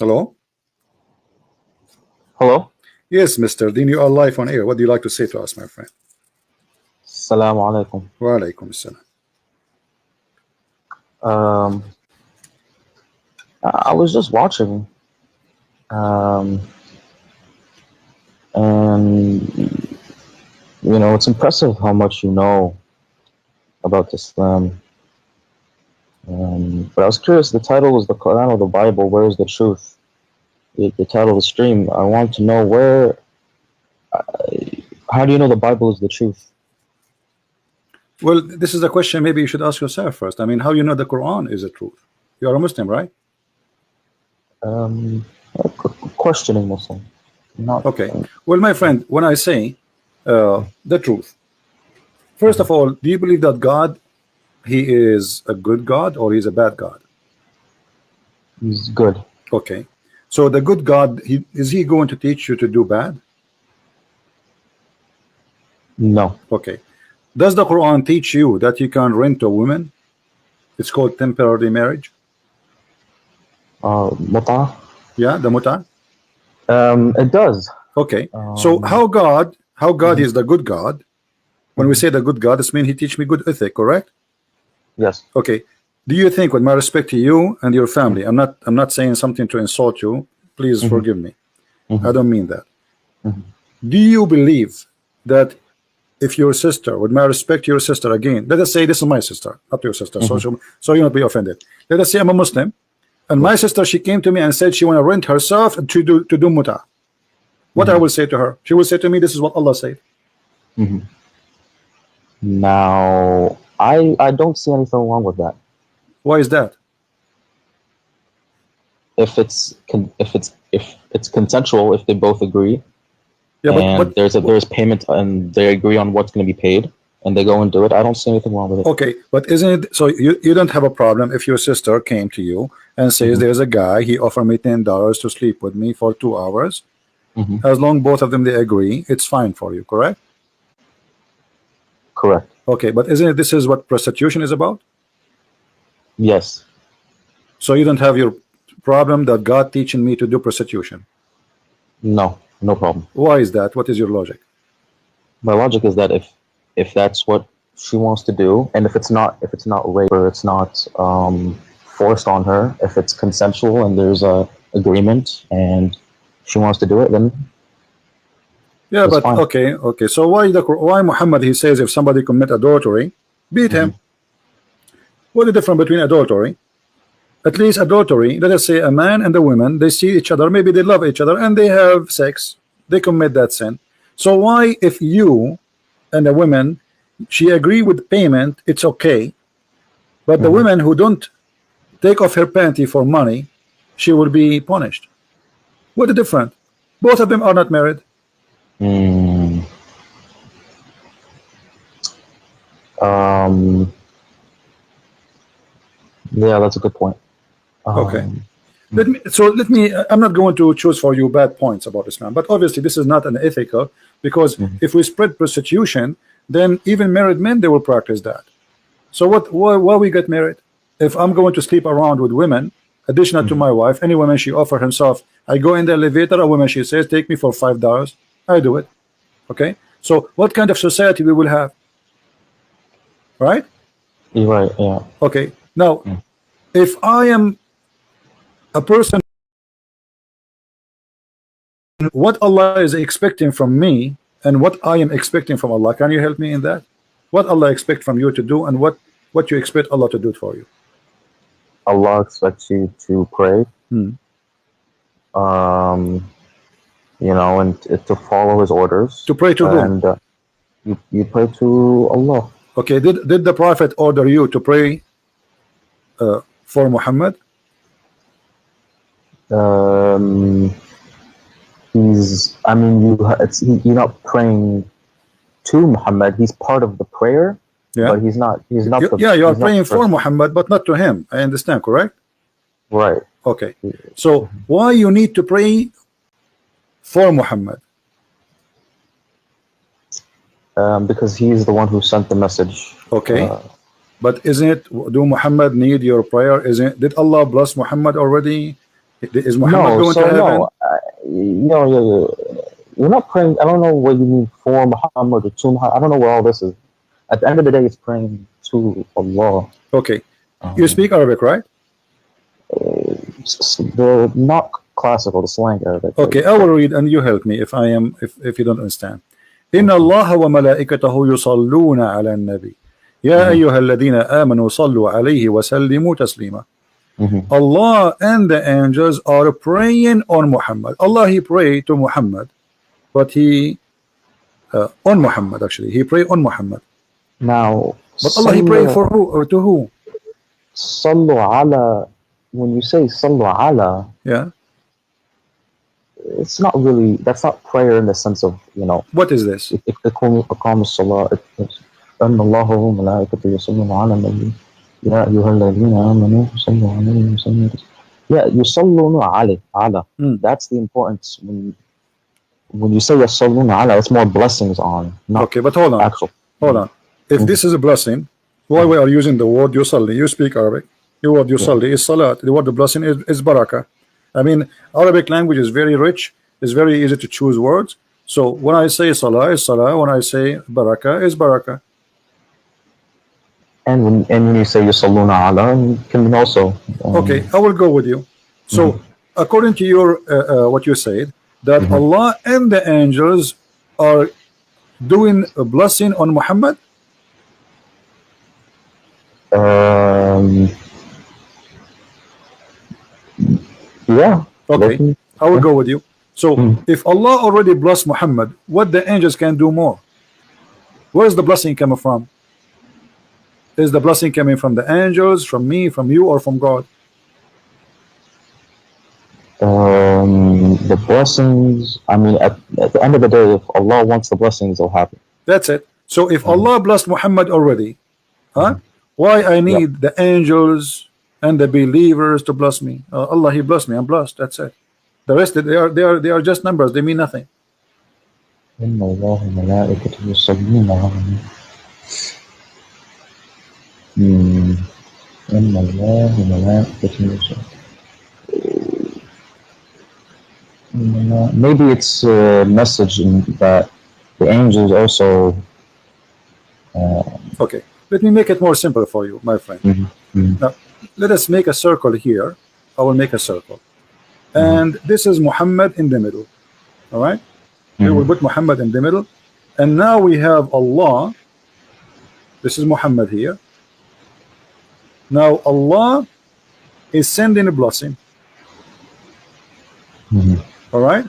Hello? Hello? Yes, Mr. Dean, you are live on air. What do you like to say to us, my friend? Assalamu alaikum. Wa alaikum assalam. Um, I was just watching, and it's impressive how much you know about Islam. But I was curious, the title is the Quran or the Bible, where is the truth? The title of the stream, I want to know how do you know the Bible is the truth? Well, this is a question maybe you should ask yourself first. I mean, how you know the Quran is the truth? You are a Muslim, right? Questioning Muslim. Not Okay. Well, my friend, when I say the truth, first of all, do you believe that God, he is a good God or he's a bad God? He's good. Okay. So the good God, is he going to teach you to do bad? No. Okay. Does the Quran teach you that you can rent a woman? It's called temporary marriage. Muta? Yeah, the muta. It does. Okay. So how God is the good God? When we say the good God, this means he teach me good ethic, correct? Yes. Okay. Do you think, with my respect to you and your family, I'm not saying something to insult you, please forgive me. I don't mean that. Do you believe that if your sister, with my respect to your sister, again, let us say this is my sister, not your sister, so you not be offended. Let us say I'm a Muslim, and my sister, she came to me and said she want to rent herself to do muta. What I will say to her? She will say to me, this is what Allah said. Now, I don't see anything wrong with that. Why is that? If it's consensual, if they both agree, yeah, and there's payment, and they agree on what's going to be paid, and they go and do it, I don't see anything wrong with it. Okay, but isn't it so? You don't have a problem if your sister came to you and says there's a guy, he offered me $10 to sleep with me for 2 hours. As long both of them they agree, it's fine for you, correct? Correct. Okay, but isn't it this is what prostitution is about? Yes. So you don't have your problem that God teaching me to do prostitution? No, no problem. Why is that? What is your logic? My logic is that if that's what she wants to do, and if it's not rape, or it's not forced on her, if it's consensual and there's a agreement and she wants to do it, then yeah, but fine. Okay. So why Muhammad, he says if somebody commit adultery, beat him? What is the difference between adultery? At least adultery, let us say a man and a woman, they see each other, maybe they love each other, and they have sex, they commit that sin. So why, if you and a woman, she agree with payment, it's okay, but the women who don't take off her panty for money, she will be punished? What the difference? Both of them are not married. Yeah, that's a good point. Okay. Let me I'm not going to choose for you bad points about Islam, but obviously this is not an ethical, because if we spread prostitution, then even married men, they will practice that. So why we get married? If I'm going to sleep around with women additional to my wife, any woman she offer herself, I go in the elevator, a woman she says take me for $5, I do it. Okay, so what kind of society we will have? Right? You're right. Yeah. Okay, now if I am a person, what Allah is expecting from me and what I am expecting from Allah, can you help me in that? What Allah expect from you to do, and what you expect Allah to do for you? Allah expects you to pray, and to follow His orders. To pray to whom? And you pray to Allah. Okay, did the Prophet order you to pray for Muhammad? You're not praying to Muhammad. He's part of the prayer, but he's not. You are praying for Muhammad, but not to him. I understand, correct? Right. Okay. So why you need to pray for Muhammad? Because he's the one who sent the message. Okay. But isn't it, do Muhammad need your prayer? Did Allah bless Muhammad already Is Muhammad No, going so to heaven? no, you're not praying. I don't know what you mean for Muhammad or to Muhammad. I don't know where all this is. At the end of the day, it's praying to Allah. Okay. You speak Arabic, right? The not classical, the slang Arabic. Okay, I will read and you help me if you don't understand. إن الله وملائكته يصلون على النبي يا أيها الذين آمنوا صلوا عليه وسلموا تسليما. Allah and the angels are praying on Muhammad. Allah, he prayed to Muhammad, but he on Muhammad, actually he prayed on Muhammad. Now, but Allah, he prayed for who or to who? Sallu ala. When you say sallu ala, yeah, it's not really. That's not prayer in the sense of, you know. What is this? إقام الصلاة. أن الله وملائكته يصلون على النبي يا أيها الذين آمنوا صلوا عليه وسلموا. Yeah, يصلون على. That's the importance when you say يصلون على, it's more blessings on. Not okay, but hold on. Actual. Hold on. If this is a blessing, why we are using the word yusalli? You speak Arabic. The word yusalli is salat. The word the blessing is barakah. I mean, Arabic language is very rich. It's very easy to choose words. So when I say salah is salah. When I say barakah is barakah. And when you say yusalluna ala, you can also. Okay, I will go with you. So according to your what you said, that Allah and the angels are doing a blessing on Muhammad. Yeah. Okay, I will go with you. So if Allah already blessed Muhammad, what the angels can do more? Where is the blessing coming from? Is the blessing coming from the angels, from me, from you, or from God? The blessings, I mean, at the end of the day, if Allah wants the blessings, they'll happen. That's it. So if Allah blessed Muhammad already, why I need the angels and the believers to bless me? Allah, he blessed me, I'm blessed, that's it. The rest, they are just numbers, they mean nothing. Maybe it's a message in that the angels also. Okay, let me make it more simple for you, my friend. Now, let us make a circle here. I will make a circle, and this is Muhammad in the middle. All right, we will put Muhammad in the middle, and now we have Allah. This is Muhammad here. Now Allah is sending a blessing. All right.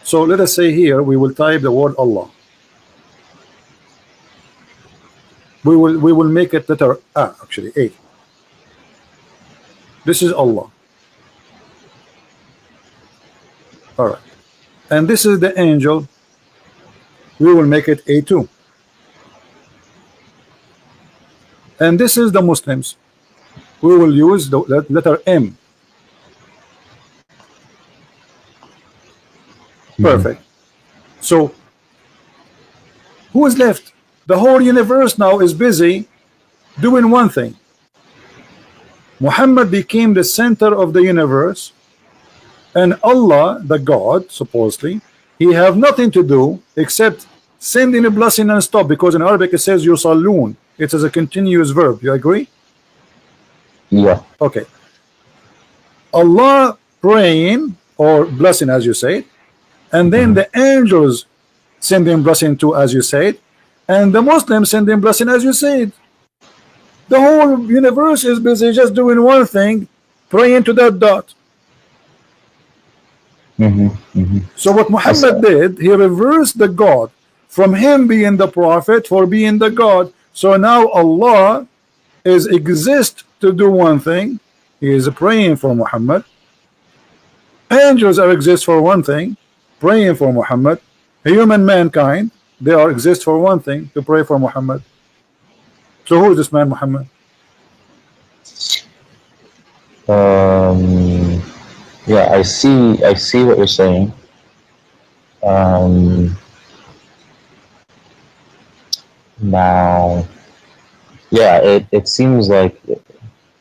So let us say here we will type the word Allah. We will make it letter A, actually A. This is Allah. All right, and this is the angel. We will make it A2. And this is the Muslims. We will use the letter M. Perfect. So who is left? The whole universe now is busy doing one thing. Muhammad became the center of the universe, and Allah, the God, supposedly, he have nothing to do except sending a blessing and stop, because in Arabic it says yusallun. It is a continuous verb. You agree? Yeah. Okay. Allah praying or blessing, as you say, and then the angels sending blessing to, as you said, and the Muslims sending blessing, as you said. The whole universe is busy just doing one thing, praying to that dot. So what Muhammad did, he reversed the God from him being the prophet for being the God. So now Allah is exist to do one thing. He is praying for Muhammad. Angels are exist for one thing, praying for Muhammad. Human mankind, they are exist for one thing, to pray for Muhammad. So who is this man Muhammad? Yeah, I see what you're saying. Now, yeah, it seems like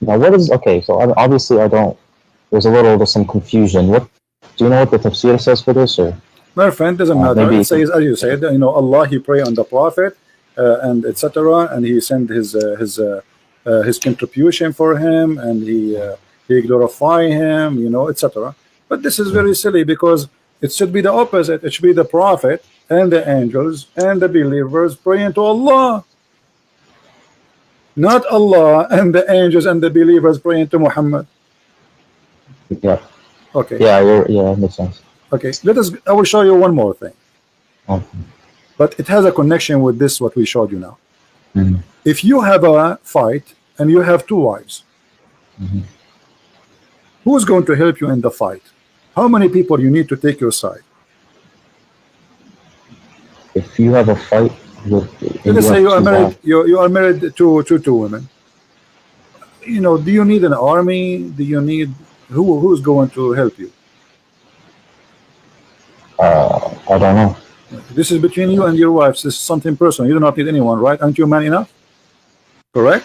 Now, what is okay? So obviously, I don't. There's some confusion. What do you know what the tafsir says for this, or My friend, doesn't matter. maybe It you can, says, as you said, you know, Allah, He pray on the Prophet, and etc., and He sent his contribution for him, and he glorify him, you know, etc. But this is very silly because it should be the opposite. It should be the Prophet and the angels and the believers praying to Allah, not Allah and the angels and the believers praying to Muhammad. yeah, Okay, yeah, it makes sense. okay. Let us. I will show you one more thing, Okay. but it has a connection with this what we showed you now. Mhm. If you have a fight and you have two wives, Mhm. who's going to help you in the fight? How many people you need to take your side? If you have a fight with, Let us say you are two married. wives, You are married to two women. You know, do you need an army? Do you need who's going to help you? I don't know. This is between you and your wives. This is something personal. You do not need anyone, right? Aren't you man enough? Correct?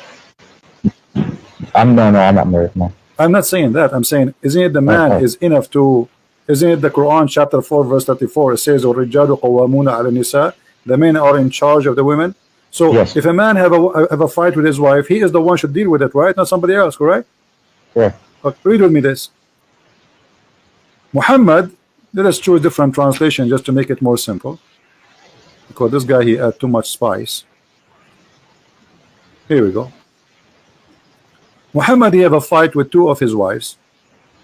I'm not married. No. I'm not saying that. I'm saying, isn't it the man Okay. is enough to? Isn't it the Quran chapter 4 verse 34? It says, "الرجال قوامون على النساء." The men are in charge of the women. So Yes. if a man have a fight with his wife, he is the one should deal with it, right? Not somebody else, correct? Yeah. Okay, read with me this. Muhammad. Let us choose different translation just to make it more simple. Because this guy he add too much spice. Here we go. Muhammad he have a fight with two of his wives,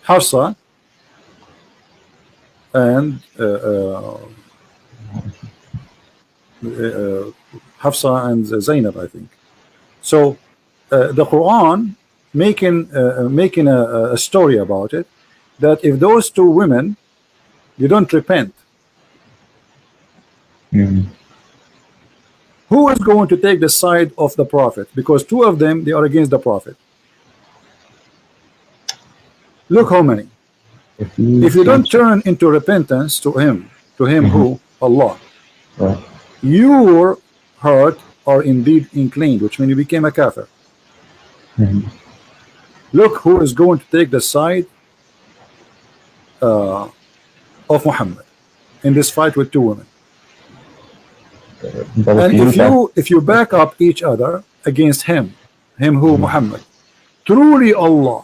Hafsa and Hafsa and Zainab, I think. So the Quran making a story about it, that if those two women they don't repent, Mhm. who is going to take the side of the Prophet? Because two of them they are against the Prophet. Look how many. If you don't turn into repentance to him who? Allah, Right. your heart are indeed inclined, which means you became a kafir. Mhm. Look who is going to take the side of Muhammad in this fight with two women. But And if you if you back up each other against him who? Muhammad, truly Allah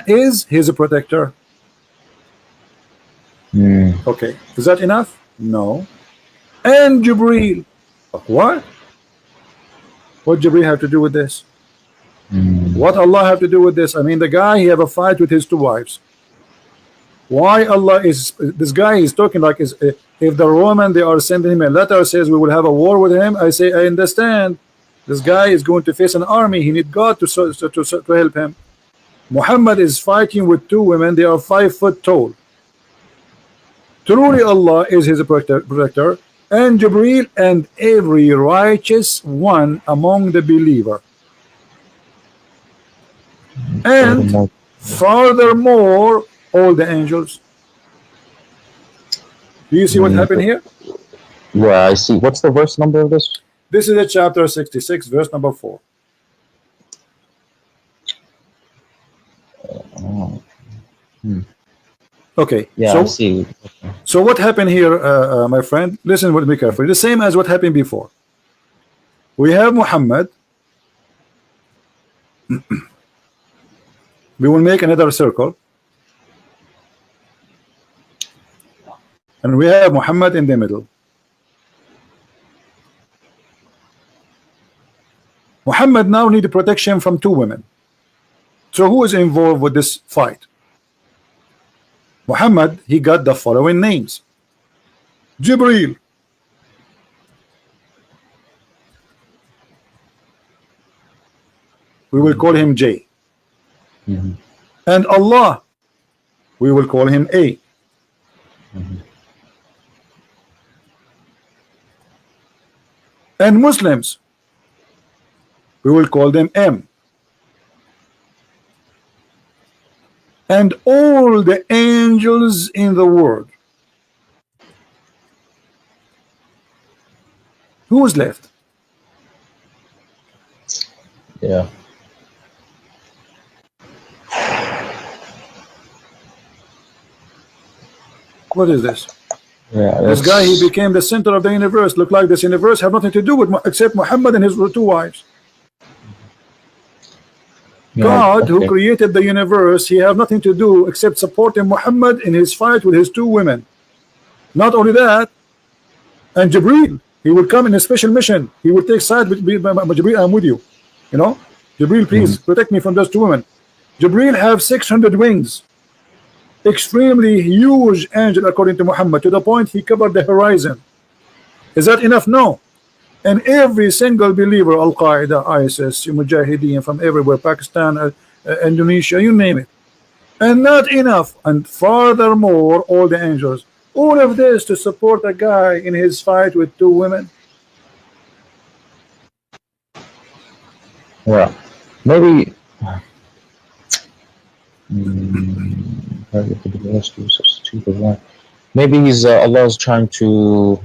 is his protector. Mm. Okay, is that enough? No. And Jibreel, what Jibreel have to do with this? Mm. What Allah have to do with this? I mean, the guy he have a fight with his two wives. Why Allah is this guy is talking like is if the Roman they are sending him a letter says we will have a war with him, I say I understand. This guy is going to face an army. He need God to help him. Muhammad is fighting with two women. They are 5 foot tall. Truly Allah is his protector, and Jibreel and every righteous one among the believer. And furthermore, all the angels. Do you see what happened here? Yeah, I see. What's the verse number of this? This is a chapter 66, verse number 4. Oh. Okay. Yeah, so, I see. So what happened here, my friend? Listen with me carefully. The same as what happened before. We have Muhammad. We will make another circle. And we have Muhammad in the middle. Muhammad now needs protection from two women. So who is involved with this fight? Muhammad, he got the following names. Jibreel, we will call him J. Mhm. And Allah, we will call him A. Mhm. And Muslims, we will call them M. And all the angels in the world. Who is left? Yeah. What is this? Yeah, This guy, he became the center of the universe. Look like this universe have nothing to do with except Muhammad and his two wives. God, who created the universe, he have nothing to do except supporting Muhammad in his fight with his two women. Not only that, and Jibreel, he will come in a special mission. He will take side with Jibreel. I'm with you. You know, Jibreel, please protect me from those two women. Jibreel have 600 wings. Extremely huge angel according to Muhammad, to the point he covered the horizon. Is that enough? No. And every single believer, Al-Qaeda, ISIS, Mujahideen from everywhere, Pakistan, Indonesia, you name it. And not enough. And furthermore, all the angels. All of this to support a guy in his fight with two women. Yeah. Maybe maybe he's Allah's trying to,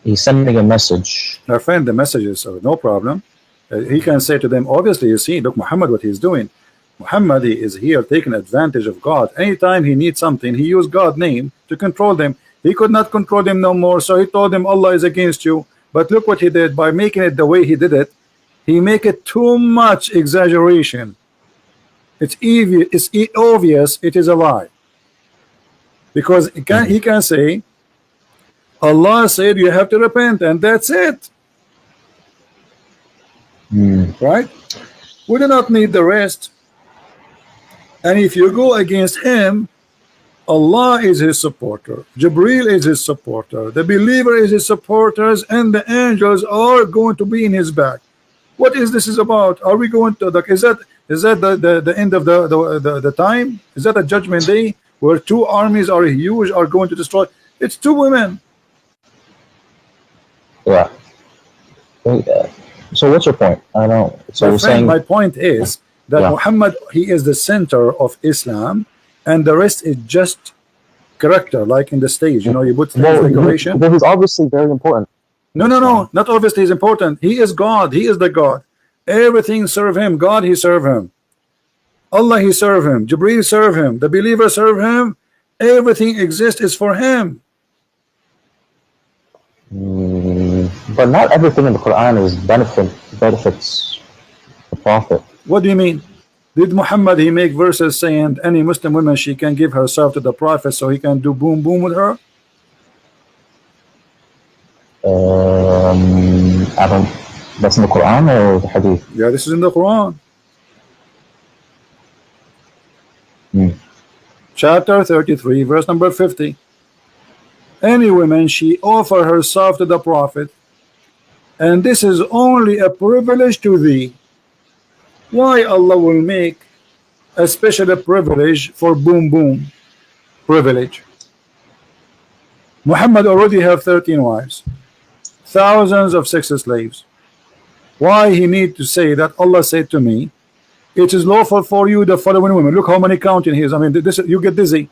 he's sending a message. Our friend, the messages, so no problem. He can say to them, obviously, you see, look, Muhammad, what he's doing. Muhammad, he is here taking advantage of God. Anytime he needs something, he used God's name to control them. He could not control them no more, so he told them Allah is against you. But look what he did by making it the way he did it. He make it too much exaggeration. It's obvious it is a lie. Because he can say, Allah said you have to repent, and that's it. Right? We do not need the rest. And if you go against him, Allah is his supporter, Jibreel is his supporter, the believer is his supporters, and the angels are going to be in his back. What is this is about? Are we going to is that the end of the time? Is that a judgment day where two armies are huge, are going to destroy? It's two women. Yeah. So what's your point? I don't. So you're saying my point is that Muhammad, he is the center of Islam, and the rest is just character, like in the stage. You know, you put decoration. Well, he's obviously very important. No, not obviously he's important. He is God. He is the God. Everything serve him. God, he serve him. Allah, he serve him. Jibreel serve him. The believer serve him. Everything exists is for him. But not everything in the Quran is benefits the Prophet. What do you mean? Did Muhammad, he make verses saying any Muslim woman, she can give herself to the Prophet so he can do boom boom with her? I don't. That's in the Quran or the Hadith? Yeah, this is in the Quran. Chapter 33, verse number 50. Any woman, she offer herself to the Prophet, and this is only a privilege to thee. Why Allah will make a special privilege for boom boom privilege? Muhammad already have 13 wives, thousands of sex slaves. Why he need to say that Allah said to me, it is lawful for you the following women? Look how many counting here is. I mean, this, you get dizzy.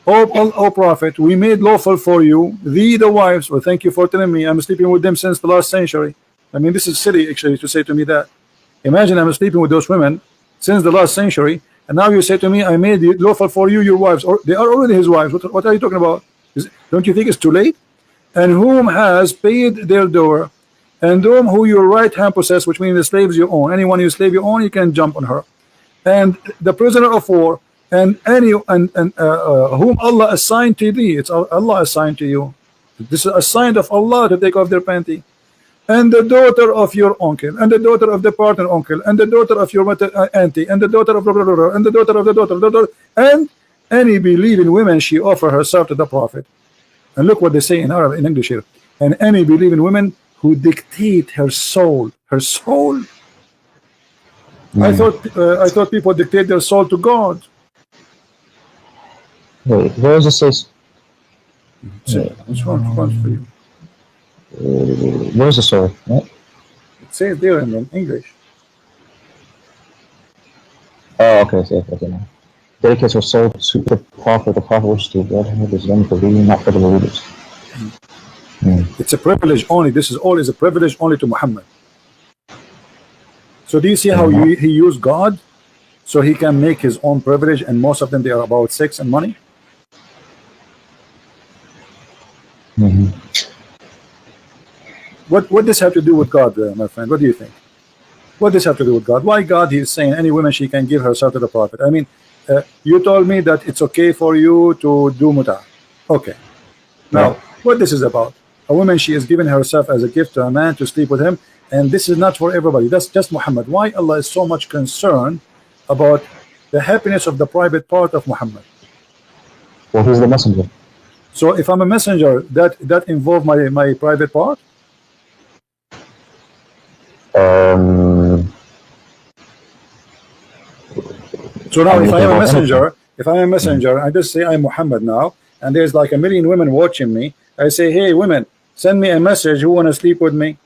Oh Prophet, we made lawful for you the wives. Well, thank you for telling me. I'm sleeping with them since the last century. I mean, this is silly actually to say to me that. Imagine I'm sleeping with those women since the last century, and now you say to me, I made it lawful for you your wives, or they are already his wives. What are you talking about? Don't you think it's too late? And whom has paid their door, and who your right hand possess, which means the slaves you own. Anyone you slave you own, you can jump on her. And the prisoner of war, and whom Allah assigned to thee. It's Allah assigned to you. This is a sign of Allah to take off their panty. And the daughter of your uncle, and the daughter of the partner uncle, and the daughter of your auntie, and the daughter of blah, blah, blah, blah, and the daughter of the daughter, and any believing woman, she offer herself to the Prophet. And look what they say in Arabic, in English here. And any believing women who dictate her soul. Her soul? I thought people dictate their soul to God. Wait, where does it say? Which one for you? Where's the soul? What? It says there in English. Oh, okay. Okay, now. Dedicates her soul to the Prophet. The Prophet wishes to God is done for thee, not for the believers. It's a privilege only. This is all is a privilege only to Muhammad. So do you see how he used God so he can make his own privilege, and most of them they are about sex and money? Mhm. What does have to do with God, my friend? What do you think? What does have to do with God? Why God is saying any woman she can give herself to the prophet? I mean, you told me that it's okay for you to do muta. Okay. Now, Yeah. what this is about? A woman she is giving herself as a gift to a man to sleep with him, and this is not for everybody. That's just Muhammad. Why Allah is so much concerned about the happiness of the private part of Muhammad? Well, he's the messenger. So if I'm a messenger, that involve my private part. Um, So now, I mean, if I am a anything. messenger, I just say I'm Muhammad now, and there's like a million women watching me. I say, hey, women, send me a message. Who want to sleep with me?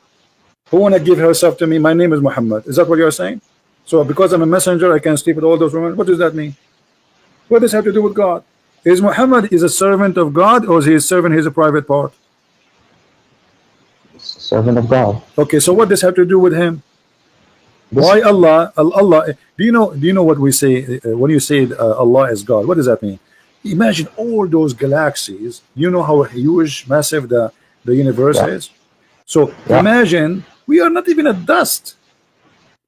Who want to give herself to me? My name is Muhammad. Is that what you're saying? So because I'm a messenger, I can sleep with all those women. What does that mean? What does that have to do with God? Is Muhammad is a servant of God, or is he a servant? He's a private part. Servant of God. Okay, so what does have to do with him? Why Allah? Allah? Do you know what we say when you say Allah is God? What does that mean? Imagine all those galaxies. You know how huge, massive the universe Yeah. is. So Yeah. imagine we are not even a dust,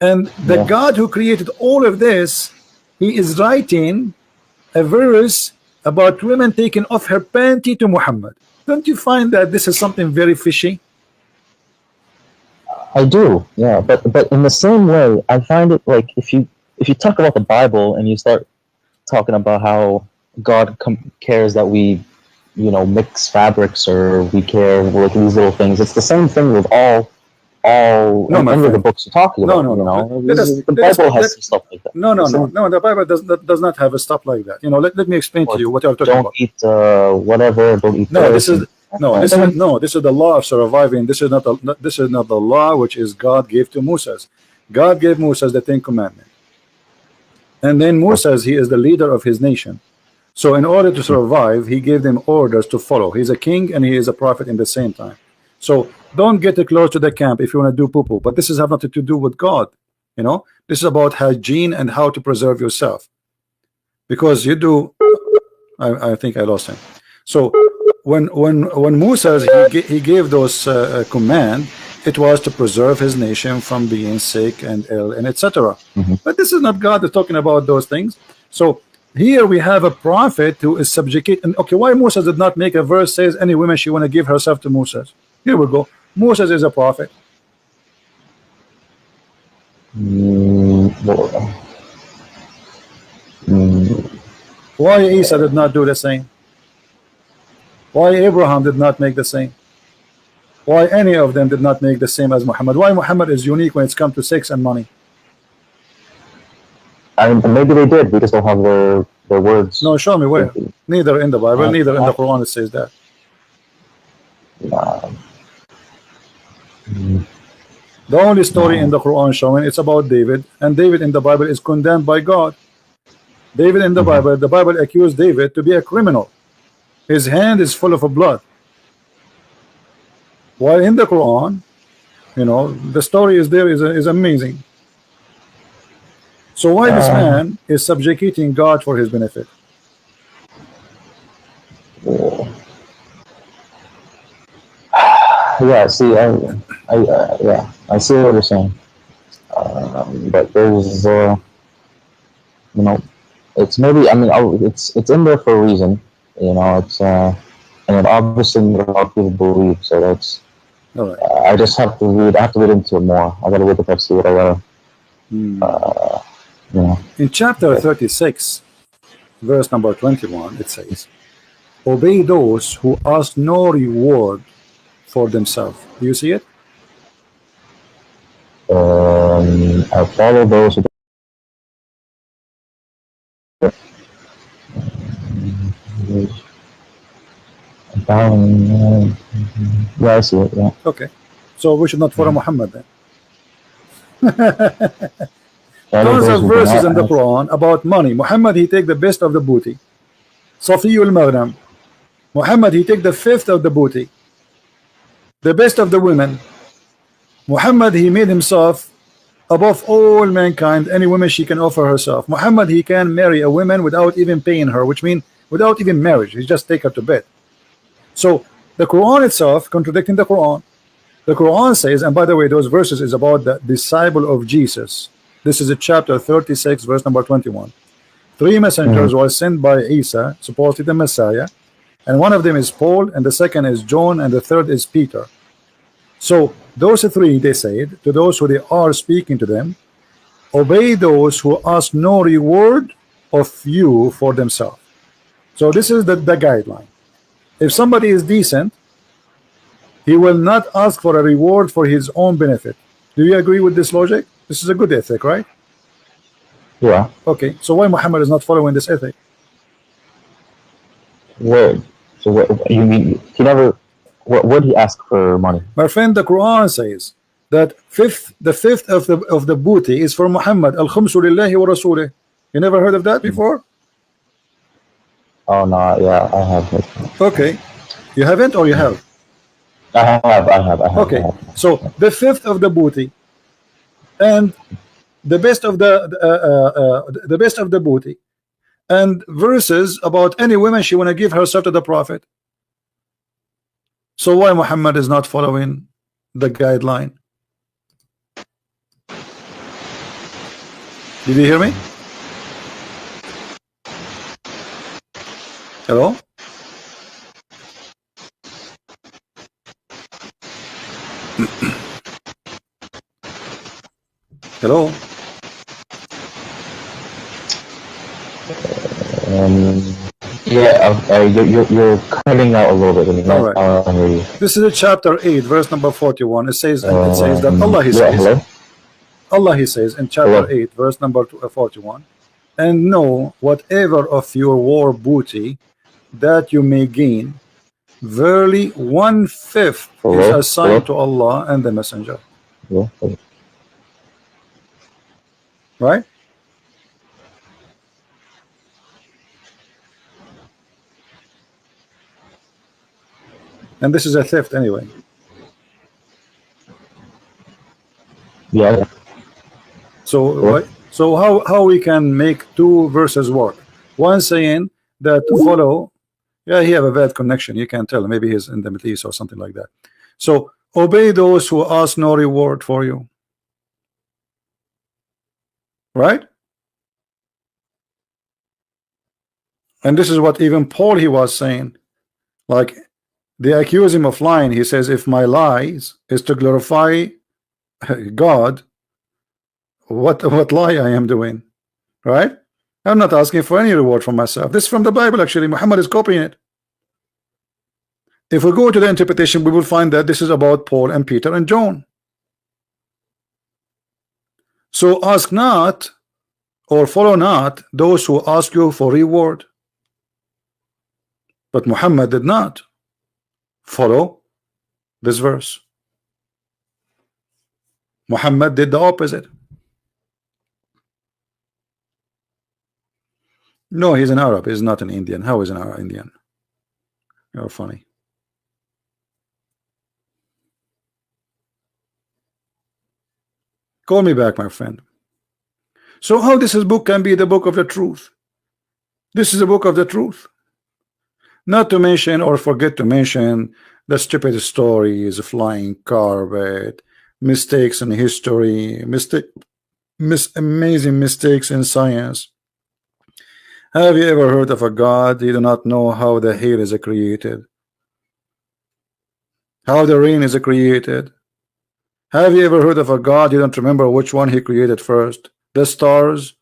and the Yeah. God who created all of this, He is writing a verse about women taking off her panty to Muhammad. Don't you find that this is something very fishy? I do, yeah, but in the same way, I find it like if you talk about the Bible and you start talking about how God cares that we, mix fabrics, or we care like these little things. It's the same thing with all No, my any of the friend. books you're talking No, about. no, no. The Bible has some stuff like that. No, the Bible does not have a stuff like that. Let me explain to you what you're talking Don't about. eat whatever. Don't eat. No, this this is the law of surviving. This is not the law which is God gave to Moses. God gave Moses the 10 Commandments, and then Moses, he is the leader of his nation. So in order to survive, he gave them orders to follow. He's a king and he is a prophet in the same time. So don't get close to the camp if you want to do poo-poo. But this is have nothing to do with God. This is about hygiene and how to preserve yourself. Because you do. I think I lost him. So when Moses he gave those command, it was to preserve his nation from being sick and ill and etc. But this is not God that's talking about those things. So here we have a prophet who is subjugate. And okay, why Moses did not make a verse says any woman she want to give herself to Moses? Here we go. Moses is a prophet. Why Isa did not do the same? Why Abraham did not make the same? Why any of them did not make the same as Muhammad? Why Muhammad is unique when it's come to sex and money? I mean, maybe they did. We just don't have their words. No, show me where. Neither in the Bible, neither in the Quran it says that. The only story in the Quran showing it's about David, and David in the Bible is condemned by God. David in the Bible accused David to be a criminal. His hand is full of blood. While in the Quran, the story is there is amazing. So why this man is subjugating God for his benefit? Yeah, see, I see what you're saying. But there's, it's maybe, I mean, it's in there for a reason. It's and it obviously a lot of people believe. So that's. All right. I just have to read. I have to read into it more. I gotta wake up and see what I gotta. In chapter 36, verse number 21, it says, "Obey those who ask no reward for themselves." Do you see it? I follow those who. Yeah, I see it. Yeah. Okay. So we should not follow Muhammad then. Tons of verses in the Quran about money. Muhammad, he take the best of the booty. Safiyul Maghnam. Muhammad, he take the fifth of the booty. The best of the women. Muhammad, he made himself above all mankind. Any woman she can offer herself. Muhammad, he can marry a woman without even paying her, which means without even marriage. He just take her to bed. So The Quran itself contradicting the Quran. The Quran says, and by the way, those verses is about the disciple of Jesus. This is a chapter 36, verse number 21. Three messengers were sent by Isa, supposedly the Messiah, and one of them is Paul, and the second is John, and the third is Peter. So those three, they said to those who they are speaking to them, obey those who ask no reward of you for themselves. So this is the guideline. If somebody is decent, he will not ask for a reward for his own benefit. Do you agree with this logic? This is a good ethic, right? Yeah. Okay, so why Muhammad is not following this ethic? Word. So what you mean? He never. What would he ask for money? My friend, the Quran says that the fifth of the booty is for Muhammad. Al khumsu lillahi wa rasulih. You never heard of that before? Oh no, yeah, I have. Okay, you haven't, or you have? I have. Okay, so the fifth of the booty, and the best of the best of the booty, and verses about any woman she want to give herself to the Prophet. So why Muhammad is not following the guideline? Did you hear me? Hello? Hello? Yeah, you're cutting out a little bit. All right. I hear you. This is chapter 8, verse number 41. It says that Allah, he says, hello? Allah, he says in chapter 8, verse number 41, and know whatever of your war booty that you may gain, verily 1/5 is assigned to Allah and the Messenger. Right? And this is a theft anyway. Yeah. So how we can make two verses work? One saying that follow. Yeah, he have a bad connection. You can tell. Maybe he's in the Middle East or something like that. So obey those who ask no reward for you. Right? And this is what even Paul he was saying. Like they accuse him of lying. He says, if my lies is to glorify God, what lie I am doing, right? I'm not asking for any reward for myself. This is from the Bible, actually. Muhammad is copying it. If we go to the interpretation, we will find that this is about Paul and Peter and John. So ask not or follow not those who ask you for reward. But Muhammad did not follow this verse. Muhammad did the opposite. No, he's an Arab. He's not an Indian. How is an Arab Indian? You're funny. Call me back, my friend. So how this book can be the book of the truth? This is a book of the truth. Not to mention or forget to mention the stupid stories, flying carpet, mistakes in history, amazing mistakes in science. Have you ever heard of a God you do not know how the hair is created? How the rain is created? Have you ever heard of a God you don't remember which one he created first? The stars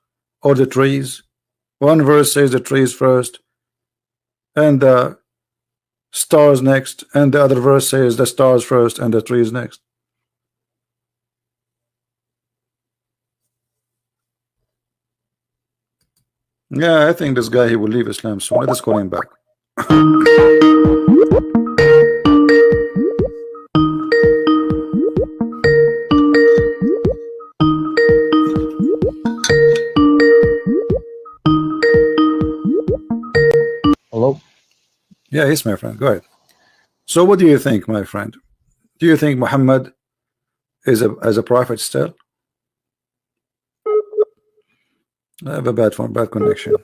or the trees? One verse says the trees first and the stars next, and the other verse says the stars first and the trees next. Yeah, I think this guy, he will leave Islam soon. Let us call him back. Hello? Yeah, yes, my friend. Go ahead. So what do you think, my friend? Do you think Muhammad is a prophet still? I have a bad phone, bad connection.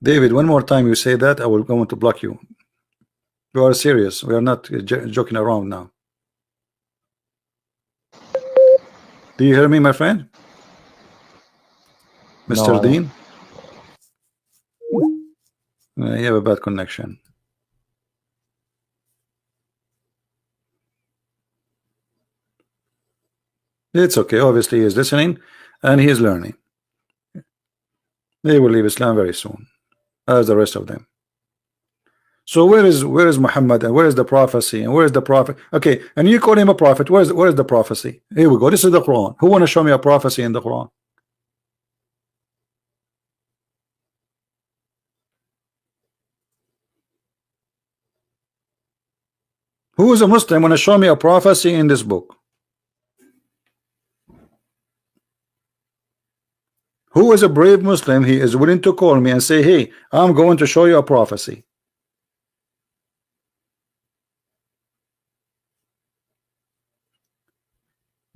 David, one more time you say that, I will go to block you. We are serious. We are not joking around now. Do you hear me, my friend? No, Mr. I don't. Dean? You have a bad connection. It's okay. Obviously, he is listening and he is learning. They will leave Islam very soon, as the rest of them. So where is Muhammad, and where is the prophecy, and where is the prophet? Okay, and you call him a prophet. Where is the prophecy? Here we go. This is the Quran. Who want to show me a prophecy in the Quran? Who is a Muslim want to show me a prophecy in this book? Who is a brave Muslim? He is willing to call me and say, hey, I'm going to show you a prophecy.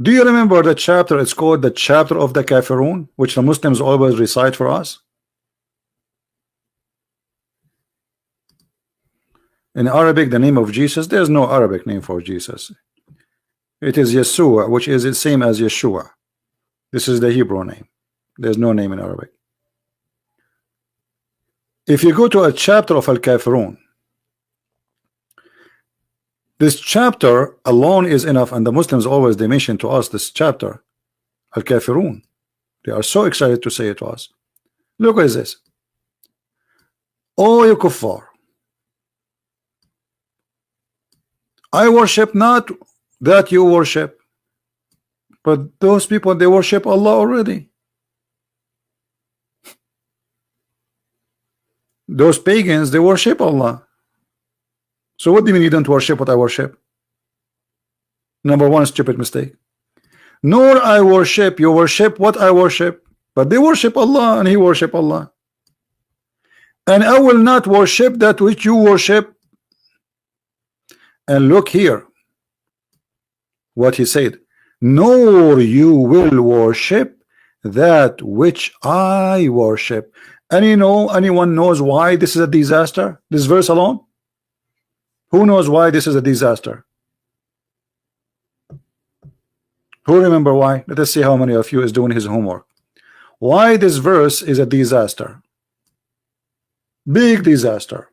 Do you remember the chapter? It's called the chapter of the Kafirun, which the Muslims always recite for us. In Arabic, the name of Jesus, there's no Arabic name for Jesus. It is Yeshua, which is the same as Yeshua. This is the Hebrew name. There's no name in Arabic. If you go to a chapter of Al-Kafirun, this chapter alone is enough, and the Muslims always they mention to us this chapter, Al-Kafirun. They are so excited to say it to us. Look what is this. Oh, you kuffar, I worship not that you worship, but those people, they worship Allah already. Those pagans, they worship Allah. So what do you mean you don't worship what I worship? Number one, stupid mistake. Nor I worship, you worship what I worship, but they worship Allah and he worship Allah. And I will not worship that which you worship. And look here what he said, nor you will worship that which I worship. And you know, anyone knows why this is a disaster? This verse alone? Who knows why this is a disaster? Who remember why? Let us see how many of you is doing his homework. Why this verse is a disaster? Big disaster.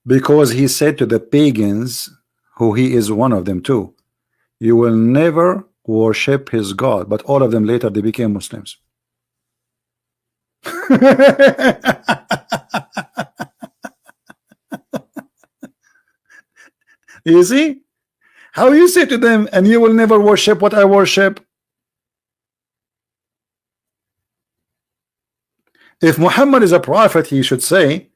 Because he said to the pagans, who he is one of them too, you will never worship his God. But all of them later they became Muslims. You see how you say to them, and you will never worship what I worship. If Muhammad is a prophet, he should say,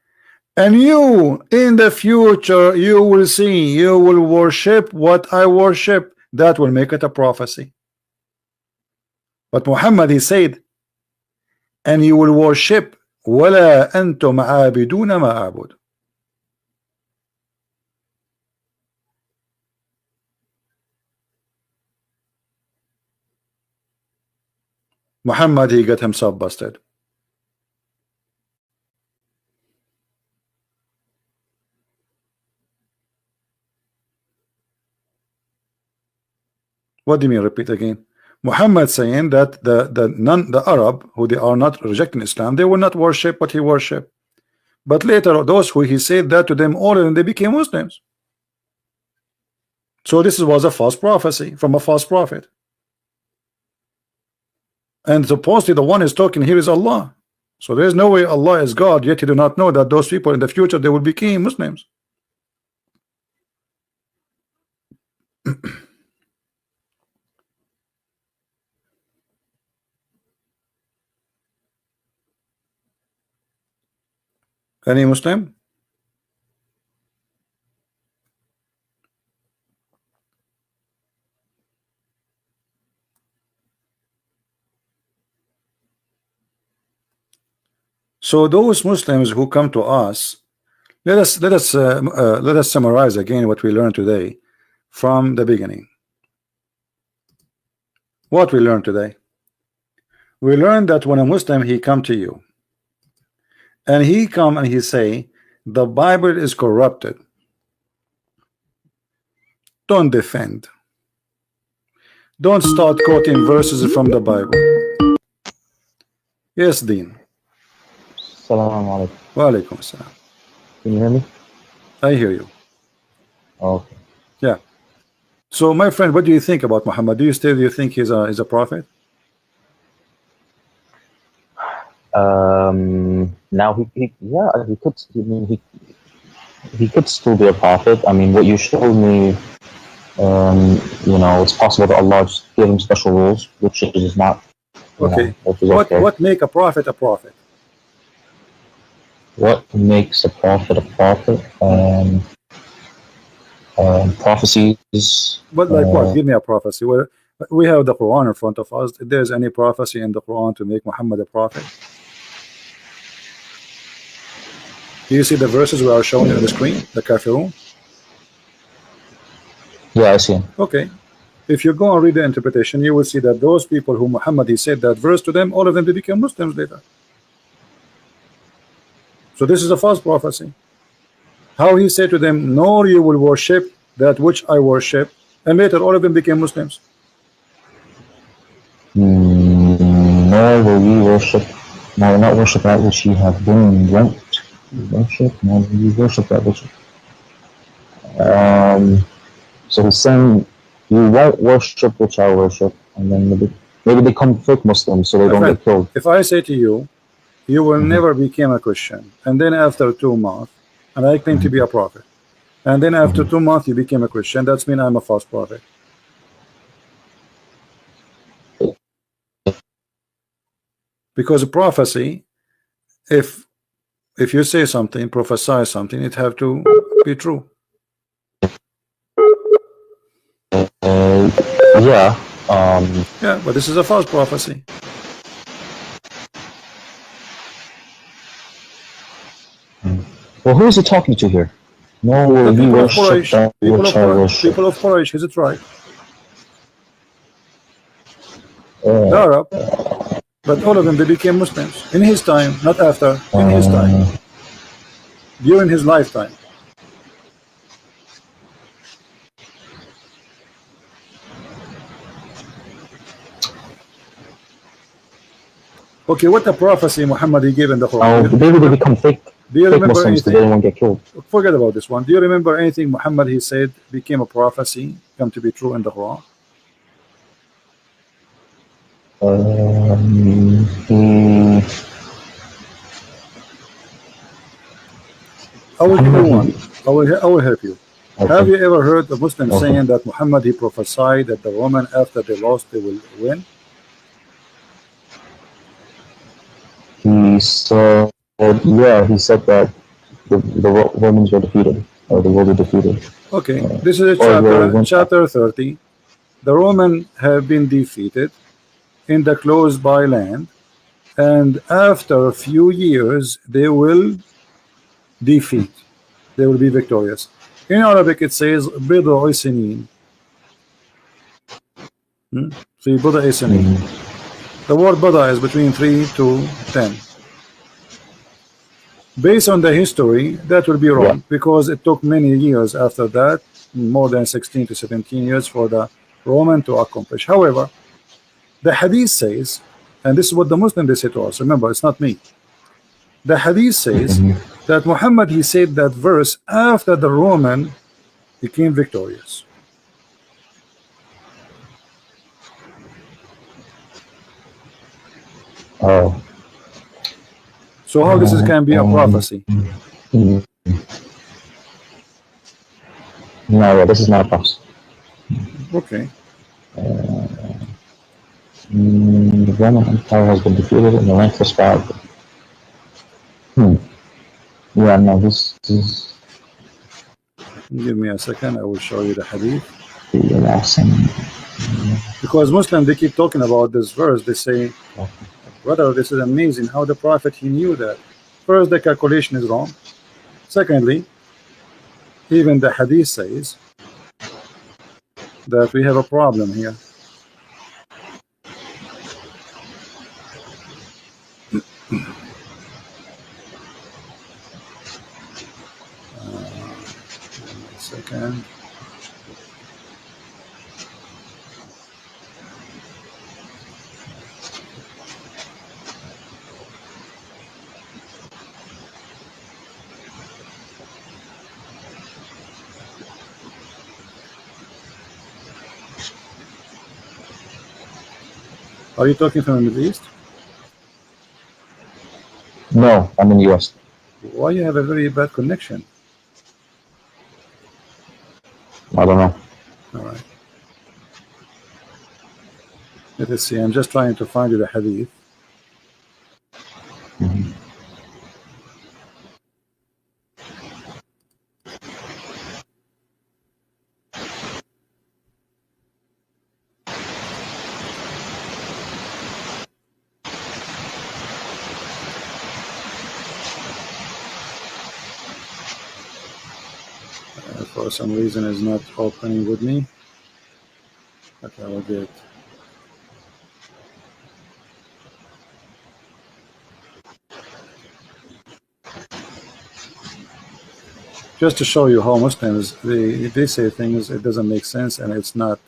and you in the future you will see, you will worship what I worship. That will make it a prophecy. But Muhammad, he said, and you will worship وَلَا أَنْتُمْ عَابِدُونَ مَا أَعْبُدُ. Muhammad, he got himself busted. What do you mean repeat again? Muhammad saying that the Arab who they are not rejecting Islam, they will not worship what he worship. But later those who he said that to them, all of them they became Muslims. So this was a false prophecy from a false prophet. And supposedly the one is talking here is Allah. So there is no way Allah is God, yet you do not know that those people in the future they will become Muslims. Any Muslim? So those Muslims who come to us, Let us summarize again what we learned today from the beginning. What we learned today? We learned that when a Muslim he come to you and he come and he say the Bible is corrupted, don't defend. Don't start quoting verses from the Bible. Yes, Dean. Assalamu alaikum. Wa alaikum assalam. Can you hear me? I hear you. Okay. Yeah. So, my friend, what do you think about Muhammad? Do you think he's a prophet? Now he could. I mean, he could still be a prophet. I mean, what you showed me, you know, it's possible that Allah just gave him special rules, which is not. Okay. Which is okay. What make a prophet a prophet? What makes a prophet a prophet? Prophecies. But like what? Give me a prophecy. Where we have the Quran in front of us. If there's any prophecy in the Quran to make Muhammad a prophet? Do you see the verses we are showing on the screen? The Kafirun? Yeah, I see him. Okay. If you go and read the interpretation, you will see that those people who Muhammad he said that verse to them, all of them they became Muslims later. So this is a false prophecy. How he said to them, nor you will worship that which I worship, and later all of them became Muslims. Nor will you worship, nor will not worship that which you have been wont to worship, nor will you worship that which. So he's saying you won't worship which I worship, and then maybe they become fake Muslims so they don't get killed. If I say to you, you will never become a Christian, and then after 2 months, and I claim to be a prophet, and then after 2 months you became a Christian, that's mean I'm a false prophet. Because a prophecy, if you say something, prophesy something, it have to be true. Yeah. Yeah, but this is a false prophecy. Well, who is he talking to here? No, will you worship that which I worship. People of Quraysh, is it right? The Arab, but all of them they became Muslims in his time, not after. In his time, during his lifetime. Okay, what the prophecy Muhammad he gave in the Quran? Maybe they become fake. Do you remember Muslims anything? They don't want to get killed. Forget about this one. Do you remember anything Muhammad he said became a prophecy, come to be true in the Quran? I will give you one. I will help you. Okay. Have you ever heard the Muslim saying that Muhammad he prophesied that the Roman after they lost they will win? He said, yeah, he said that the Romans were defeated, or the world were defeated. Okay, this is a chapter 30. The Romans have been defeated in the close by land, and after a few years they will defeat. They will be victorious. In Arabic it says بضع سنين. في بضع سنين. The word bada is between 3 to 10. Based on the history, that will be wrong, because it took many years after that, more than 16 to 17 years for the Roman to accomplish. However, the hadith says, and this is what the Muslim they say to us, remember, it's not me. The hadith says that Muhammad he said that verse after the Roman became victorious. Oh. So how this can be a prophecy? No, this is not a prophecy. Okay. The Roman Empire has been defeated in the length of span. Yeah, no, this is. Give me a second, I will show you the hadith. The last thing. Because Muslims they keep talking about this verse, they say, brother, this is amazing how the prophet he knew that. First, the calculation is wrong. Secondly, even the hadith says that we have a problem here. Second. Are you talking from the Middle East? No, I'm in the US. Why you have a very bad connection? I don't know. All right. Let us see. I'm just trying to find you the hadith. For some reason is not opening with me. Okay, I will get it. Just to show you how Muslims they say things, it doesn't make sense, and it's not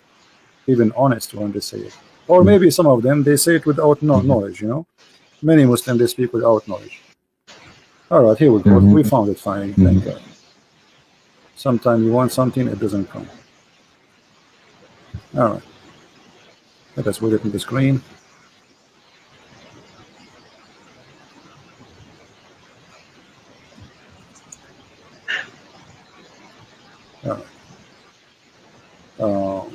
even honest when they say it. Or maybe some of them they say it without knowledge. You know, many Muslims they speak without knowledge. All right, here we go. We found it finally. Thank God. Sometimes you want something, it doesn't come. All right. Let us put it in the screen. All right.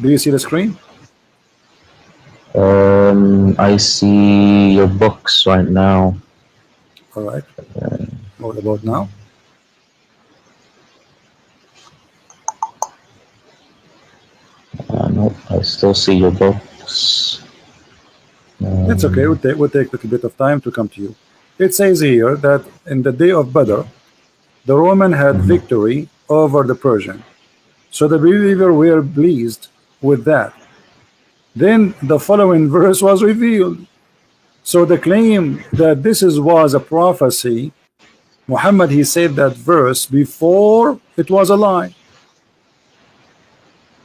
Do you see the screen? I see your books right now. All right. What about now? No, I still see your books. It's okay. We'll take a little bit of time to come to you. It says here that in the day of Badr, the Roman had victory over the Persian. So the believers were pleased with that. Then the following verse was revealed. So the claim that this was a prophecy, Muhammad, he said that verse before it was a lie.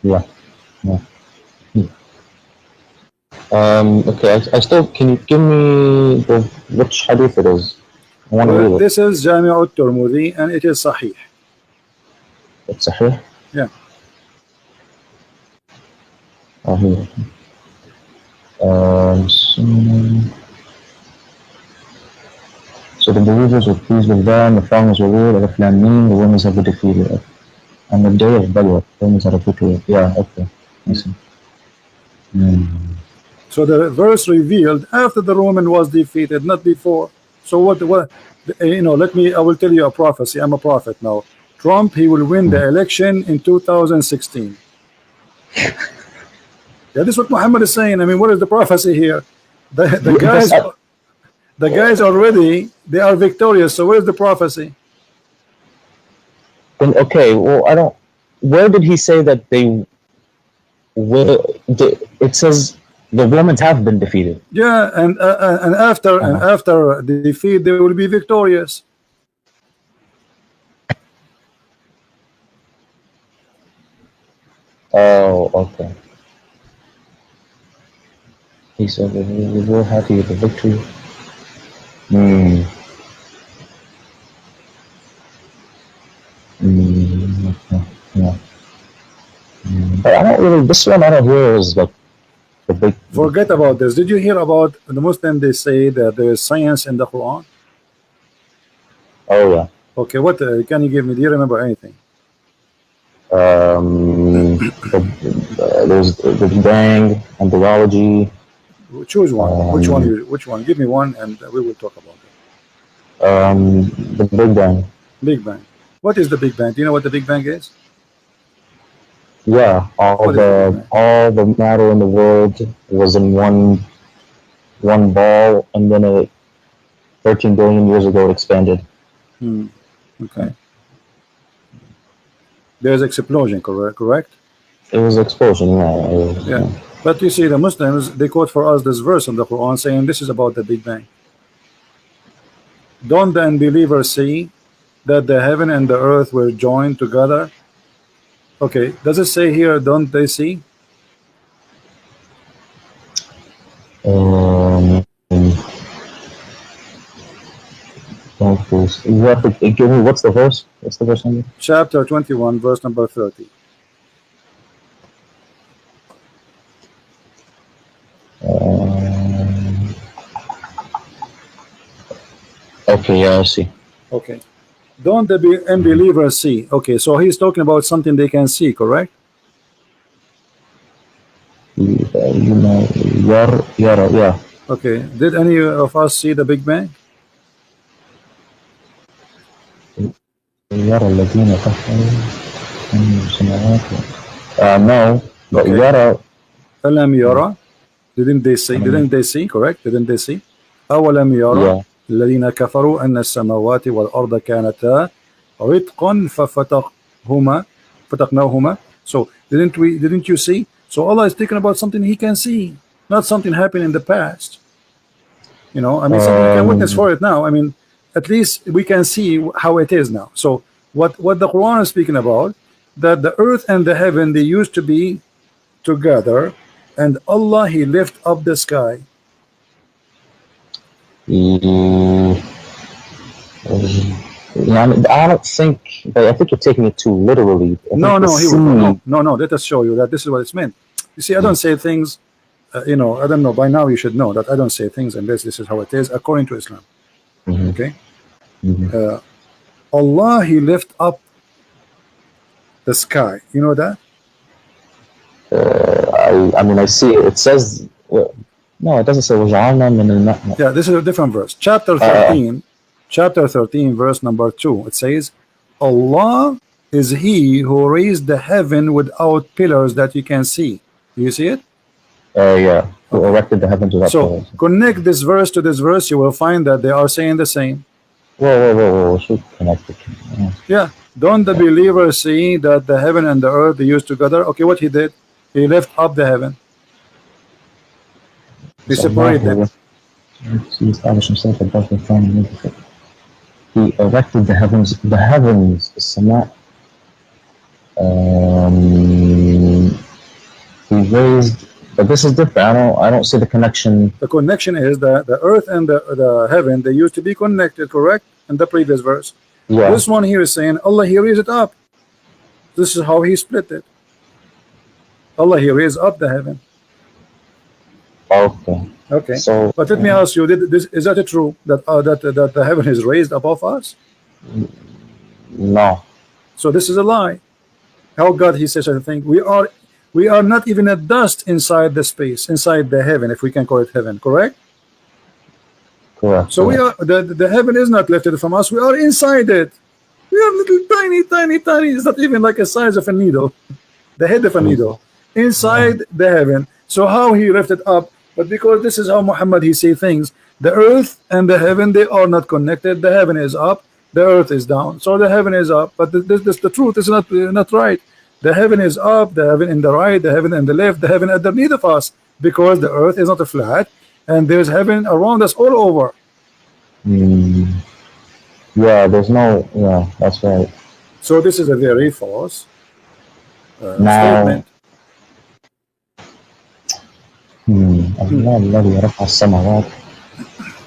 Yeah. Okay, I still, can you give me which hadith it is? I want to read it. This is Jami' al-Tirmidhi and it is Sahih. It's Sahih? Yeah. Oh, here. So the believers were pleased with them, the followers were ruled, Alif Lam Mim, the winners have been defeated. On the day of Badr, the winners had a victory. Yeah, okay. I see. So the verse revealed after the Roman was defeated, not before. So what you know, I will tell you a prophecy. I'm a prophet now. Trump, he will win the election in 2016. Yeah, this is what Muhammad is saying. I mean, what is the prophecy here? The guys already, they are victorious. So where is the prophecy? Okay, well, I don't. Where did he say that they will? It says the Romans have been defeated. Yeah, and after the defeat, they will be victorious. Oh, okay. He said that we were happy with the victory. Okay. Yeah. But I don't really. This one I don't hear is like the big. Forget about this. Did you hear about the Muslim? They say that there is science in the Quran. Oh yeah. Okay, what can you give me? Do you remember anything? There's the Big Bang and biology. Choose one. Which one? Which one? Give me one, and we will talk about it. The Big Bang. Big Bang. What is the Big Bang? Do you know what the Big Bang is? Yeah, all the matter in the world was in one ball, and then 13 billion years ago it expanded. Okay. There's explosion, correct? It was explosion, yeah. Yeah. But you see, the Muslims, they quote for us this verse in the Quran saying this is about the Big Bang. Don't the unbelievers see that the heaven and the earth were joined together? Okay, does it say here, don't they see? You have to give me what's the verse? What's the verse number? Chapter 21, verse number 30. Okay, yeah, I see. Okay. Don't the unbelievers see? Okay, so he's talking about something they can see, correct? Yeah. Okay. Did any of us see the Big Bang? No, but Okay. yara. Alam yara? Didn't they see? Didn't they see? Correct? Didn't they see? أولم يرى الذين كفروا أن السماوات والأرض كانتا رتقا فتقناهما. So didn't you see? So Allah is talking about something He can see, not something happened in the past. You know, I mean, something you can witness for it now. I mean, at least we can see how it is now. So what the Quran is speaking about, that the earth and the heaven, they used to be together, and Allah, He lift up the sky. I don't think, but I think you're taking it too literally. No, let us show you that this is what it's meant. You see, I don't say things, you know, I don't know, by now you should know that I don't say things unless this is how it is according to Islam. Okay? Allah, He lift up the sky. You know that? I mean, I see it. It says, no, it doesn't say وَجَعَلْنَا مِنَ الْمَاءِ. Yeah, this is a different verse. Chapter 13, verse number 2. It says, Allah is He who raised the heaven without pillars that you can see. Do you see it? Yeah, who erected the heavens without pillars. So connect this verse to this verse, you will find that they are saying the same. Whoa. Should connect it. Yeah. Don't the believers see that the heaven and the earth they used together? Okay, what He did? He lift up the heaven. He separated them. He established Himself above the throne and everything. He erected the heavens, the Sama. He raised, but this is different. I don't see the connection. The connection is that the earth and the heaven, they used to be connected, correct? In the previous verse. Yeah. This one here is saying Allah, He raised it up. This is how He split it. Allah, He raised up the heaven. Okay. So, but let me ask you: is that true that that the heaven is raised above us? No. So this is a lie. How God He says such a thing? We are not even a dust inside the space, inside the heaven, if we can call it heaven. Correct. So we are the heaven is not lifted from us. We are inside it. We are little tiny. It's not even like the size of a needle, the head of a needle, inside the heaven. So how He lifted up? But because this is how Muhammad He say things, the earth and the heaven, they are not connected. The heaven is up, the earth is down. So the heaven is up, but this the truth is not right. The heaven is up, the heaven in the right, the heaven in the left, the heaven underneath of us, because the earth is not a flat, and there's heaven around us all over. Yeah, there's no. Yeah, that's right. So this is a very false statement.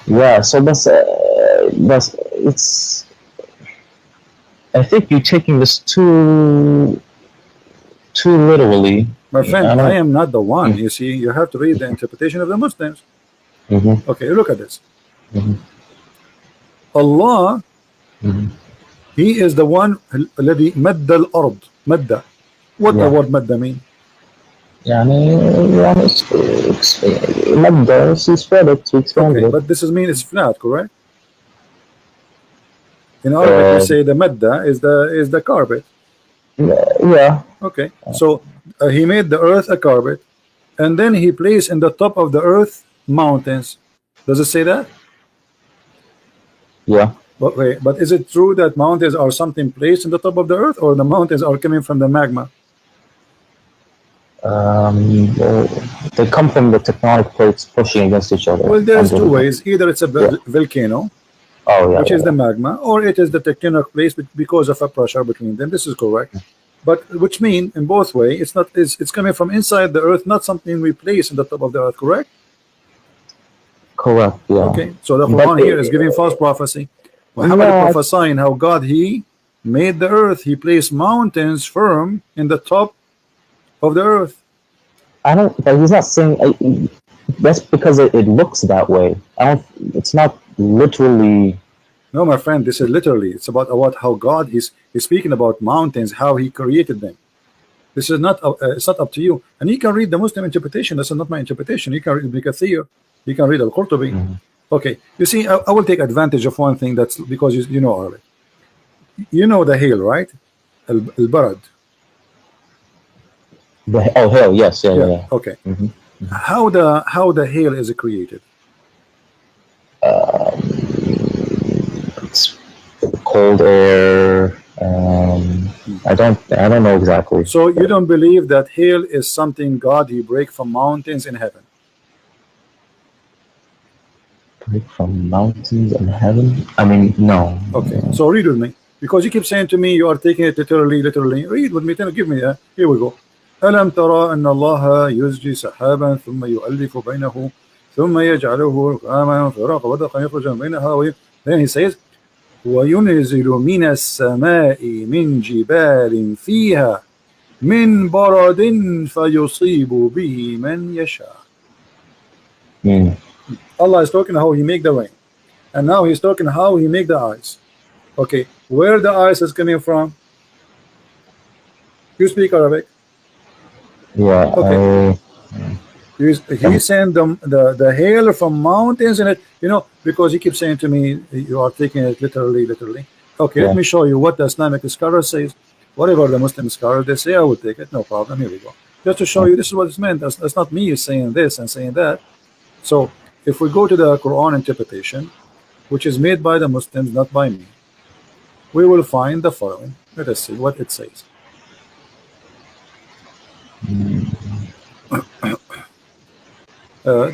Yeah, so that's it's. I think you're taking this too literally. My friend, I am not the one. You see, you have to read the interpretation of the Muslims. Okay, look at this. Allah, He is the one الذي مد الأرض. مد. What the word مد mean? He spread it to expand it. But this is mean it's flat, correct? In Arabic we say the madda is the carpet. Yeah. Okay. So He made the earth a carpet, and then He placed in the top of the earth mountains. Does it say that? Yeah. But is it true that mountains are something placed in the top of the earth, or the mountains are coming from the magma? Well, they come from the tectonic plates pushing against each other. Well, there's under two the- ways. Either it's a Yeah. volcano, Oh yeah. which yeah, is the yeah. magma, or it is the tectonic plates because of a pressure between them. This is correct. But which mean in both way, it's not. It's coming from inside the earth, not something we place in the top of the earth. Correct? Correct. Yeah. Okay. So the But Quran here is giving false prophecy. Muhammad No, I- prophesying how God He made the earth. He placed mountains firm in the top of the earth. I don't. But he's not saying. That's because it looks that way. I don't. It's not literally. No, my friend, this is literally. It's about how God he's speaking about mountains, how He created them. This is not. It's not up to you. And you can read the Muslim interpretation. This is not my interpretation. You can read Ibn Kathir. You can read Al-Qurtubi. Okay. You see, I will take advantage of one thing. That's because you know Arabic. You know the hail, right? Al-Barad. Oh hell yes. Yeah. Yeah. Okay. Mhm. How the hail is created? It's cold air. I don't know exactly. So you don't believe that hail is something God He break from mountains in heaven? Break from mountains in heaven? I mean, no. Okay. So read with me, because you keep saying to me you are taking it literally. Read with me. Then give me. Here we go. ألم ترى أن الله يزجي سحابا ثم يؤلف بينه ثم يجعله ركاما فراق ودقا يخرج من بينها. Then he says وينزل من السماء من جبال فيها من برد فيصيب به من يشاء. Allah is talking how He make the rain, and now He's talking how He make the ice. Okay, where the ice is coming from? You speak Arabic? Yeah. Okay. He sent the hail from mountains, and because he keeps saying to me you are taking it literally. Okay, let me show you what the Islamic scholar says. Whatever the Muslim scholar they say, I will take it, no problem. Here we go. Just to show you this is what it's meant. That's not me saying this and saying that. So if we go to the Quran interpretation, which is made by the Muslims, not by me, we will find the following. Let us see what it says.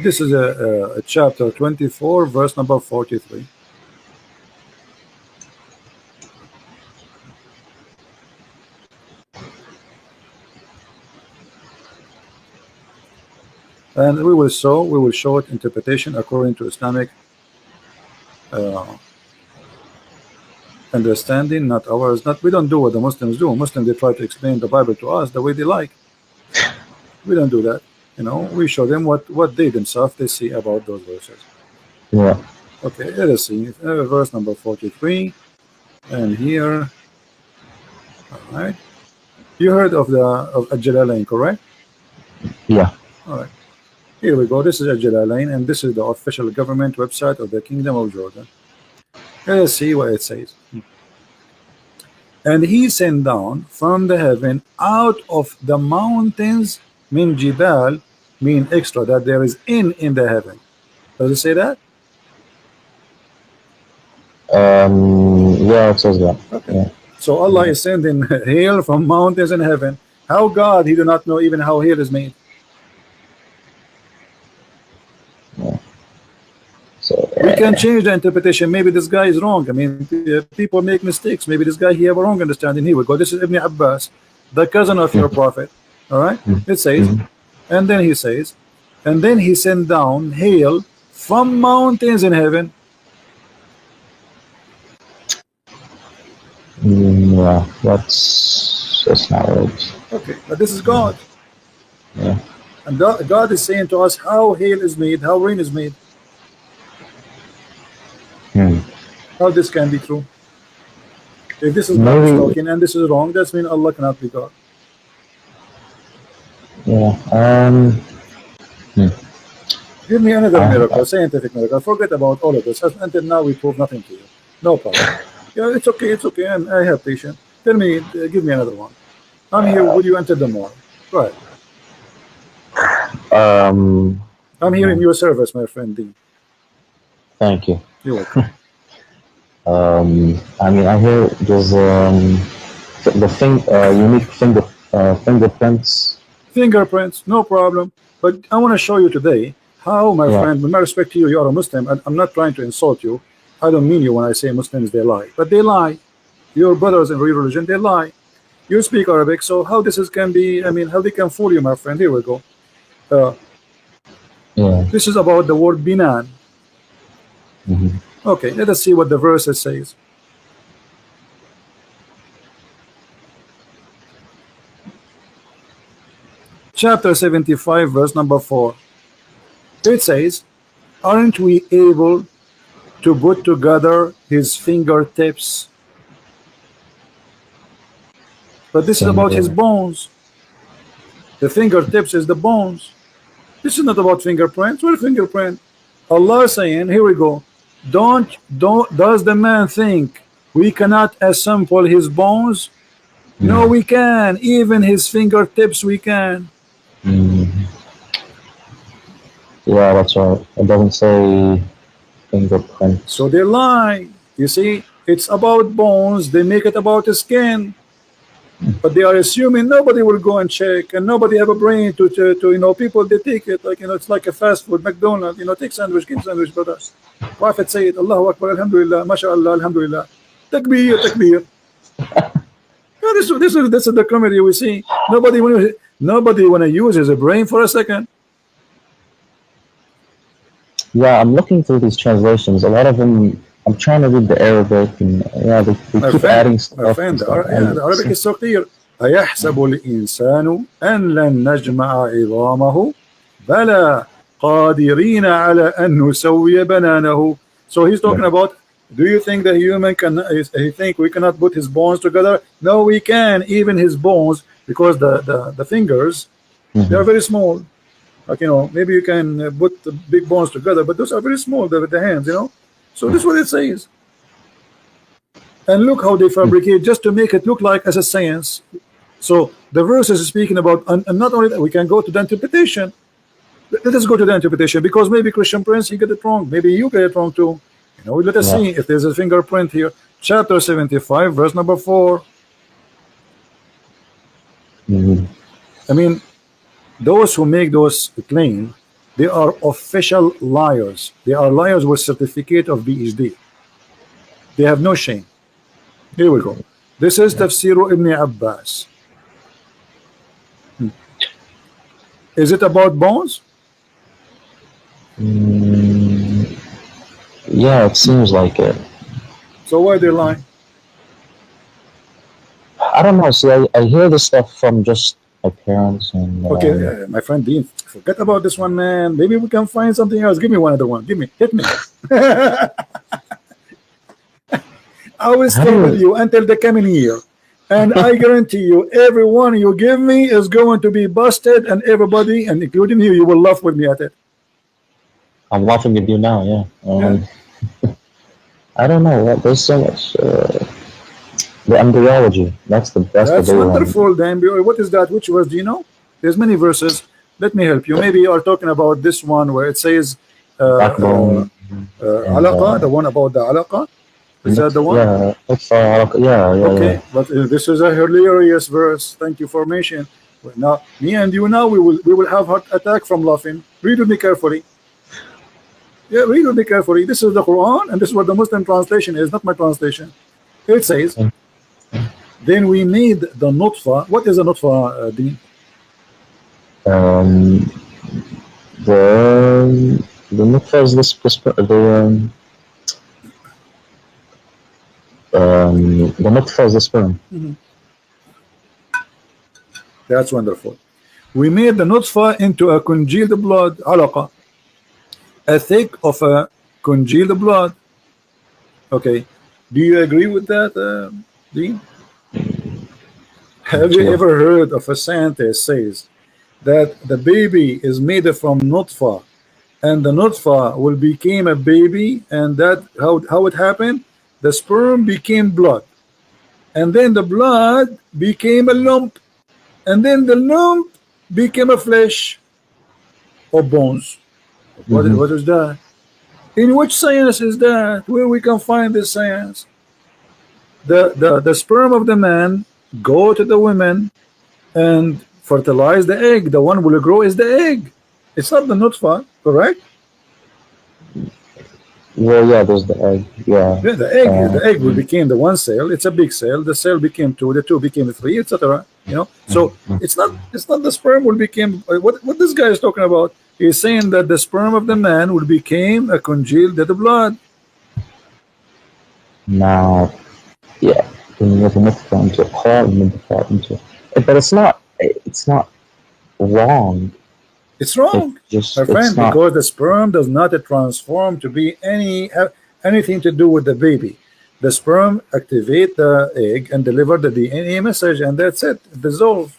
This is a chapter 24, verse number 43. And we will show it interpretation according to Islamic understanding, not ours. We don't do what the Muslims do. Muslims, they try to explain the Bible to us the way they like. We don't do that. We show them what they themselves they see about those verses. Yeah. Okay, let us see. Verse number 43, and here. All right. You heard of Al-Jalalain, correct? Yeah. All right. Here we go. This is Al-Jalalain, and this is the official government website of the Kingdom of Jordan. Let us see what it says. And He sent down from the heaven out of the mountains min jibal, mean extra, that there is in the heaven. Does it say that? Yeah, it says that. Okay. Yeah. So Allah is sending hail from mountains in heaven. How God He do not know even how hail is made? So We can change the interpretation. Maybe this guy is wrong. I mean, people make mistakes. Maybe this guy he have a wrong understanding. Here we go. This is Ibn Abbas, the cousin of your prophet. All right. It says, and then he says, and then He sent down hail from mountains in heaven. Yeah, that's not right. Okay, but this is God. Yeah. And God is saying to us how hail is made, how rain is made. How this can be true? If this is God talking and this is wrong, that means Allah cannot be God. Yeah. Give me another miracle, scientific miracle. Forget about all of this. Until now, we prove nothing to you. No problem. Yeah, it's okay. It's okay. I have patience. Tell me, give me another one. I'm here. Will you enter the mall? Go ahead. I'm here in your service, my friend D. Thank you. You're welcome. I mean, I hear there's unique fingerprints. Fingerprints, no problem. But I want to show you today how, my Yeah. friend, with my respect to you, you are a Muslim, and I'm not trying to insult you. I don't mean you when I say Muslims, they lie. But they lie. Your brothers in real religion, they lie. You speak Arabic, so how this is can be, I mean, how they can fool you, my friend. Here we go. Yeah. This is about the word binan. Mhm. Okay, let us see what the verse says. Chapter 75, verse number 4. It says, aren't we able to put together his fingertips? But this is about his bones. The fingertips is the bones. This is not about fingerprints. What fingerprint? Allah is saying, here we go. Does the man think we cannot assemble his bones? No, we can. Even his fingertips we can. Yeah, that's right. It doesn't say fingerprints. So they lie. You see, it's about bones. They make it about the skin. But they are assuming nobody will go and check, and nobody have a brain to you know, people they take it like, you know, it's like a fast food, McDonald's, you know, take sandwich, give sandwich, brother. Prophet said, Allahu Akbar, Alhamdulillah, MashaAllah, Alhamdulillah, Takbir, Takbir. Yeah, this is the comedy we see. Nobody want to use his brain for a second. Yeah, I'm looking through these translations. A lot of them, I'm trying to read the Arabic, and yeah, they keep adding stuff. My friend, the Arabic is so clear. أيحسب الإنسان أن لن نجمع عظامه بلى قادرين على أن نسوي بنانه. So he's talking about, do you think the human can, he think we cannot put his bones together? No, we can, even his bones, because the fingers, they are very small. Like, you know, maybe you can put the big bones together, but those are very small, the hands, you know. So this is what it says. And look how they fabricate just to make it look like as a science. So the verse is speaking about, and not only that, we can go to the interpretation. Let us go to the interpretation, because maybe Christian Prince, he get it wrong. Maybe you get it wrong too. You know, let us see if there's a fingerprint here. Chapter 75, verse number 4. I mean, those who make those claims, they are official liars. They are liars with certificate of PhD. They have no shame. Here we go. This is Tafsir Ibn Abbas. Is it about bones? Yeah, it seems like it. So why they lie? I don't know. See, I hear this stuff from just my parents and. Okay, my friend Dean, forget about this one, man. Maybe we can find something else. Give me one other one. Give me, hit me. I will stay with you until the coming year, and I guarantee you, everyone you give me is going to be busted, and everybody, and including you will laugh with me at it. I'm laughing at you now. Yeah. I don't know. There's so much. The embryology. That's wonderful. The embryo. What is that? Which verse do you know? There's many verses. Let me help you. Maybe you are talking about this one where it says backbone. Alaqa, the one about the Alaqa. Is that the one? Yeah, it's yeah. Okay, but this is a hilarious verse. Thank you for mentioning. Now, me and you now we will have heart attack from laughing. Read with me carefully. Yeah, read with me carefully. This is the Quran, and this is what the Muslim translation is, not my translation. It says, then we made the nutfa. What is a nutfa, Dean? The nutfa is the nutfa is the sperm. That's wonderful. We made the nutfa into a congealed blood, alaqa, a thick of a congealed blood. Okay, do you agree with that, Dean? Have you ever heard of a scientist says that the baby is made from nutfa, and the nutfa will become a baby, and that how it happened? The sperm became blood, and then the blood became a lump, and then the lump became a flesh or bones. What is that? In which science is that? Where we can find this science? The sperm of the man go to the women and fertilize the egg. The one will grow is the egg. It's not the nutfa, correct? Well, yeah, there's the egg. Yeah. Yeah, the egg will become the one cell. It's a big cell. The cell became two. The two became three, etc. You know, so it's not the sperm will become what this guy is talking about. He's saying that the sperm of the man will become a congealed dead blood. Now, yeah, when you mix it into a pot, you mix that into, but it's not wrong. It's wrong, my friend, because the sperm does not transform to be anything to do with the baby. The sperm activate the egg and deliver the DNA message, and that's it. It dissolves.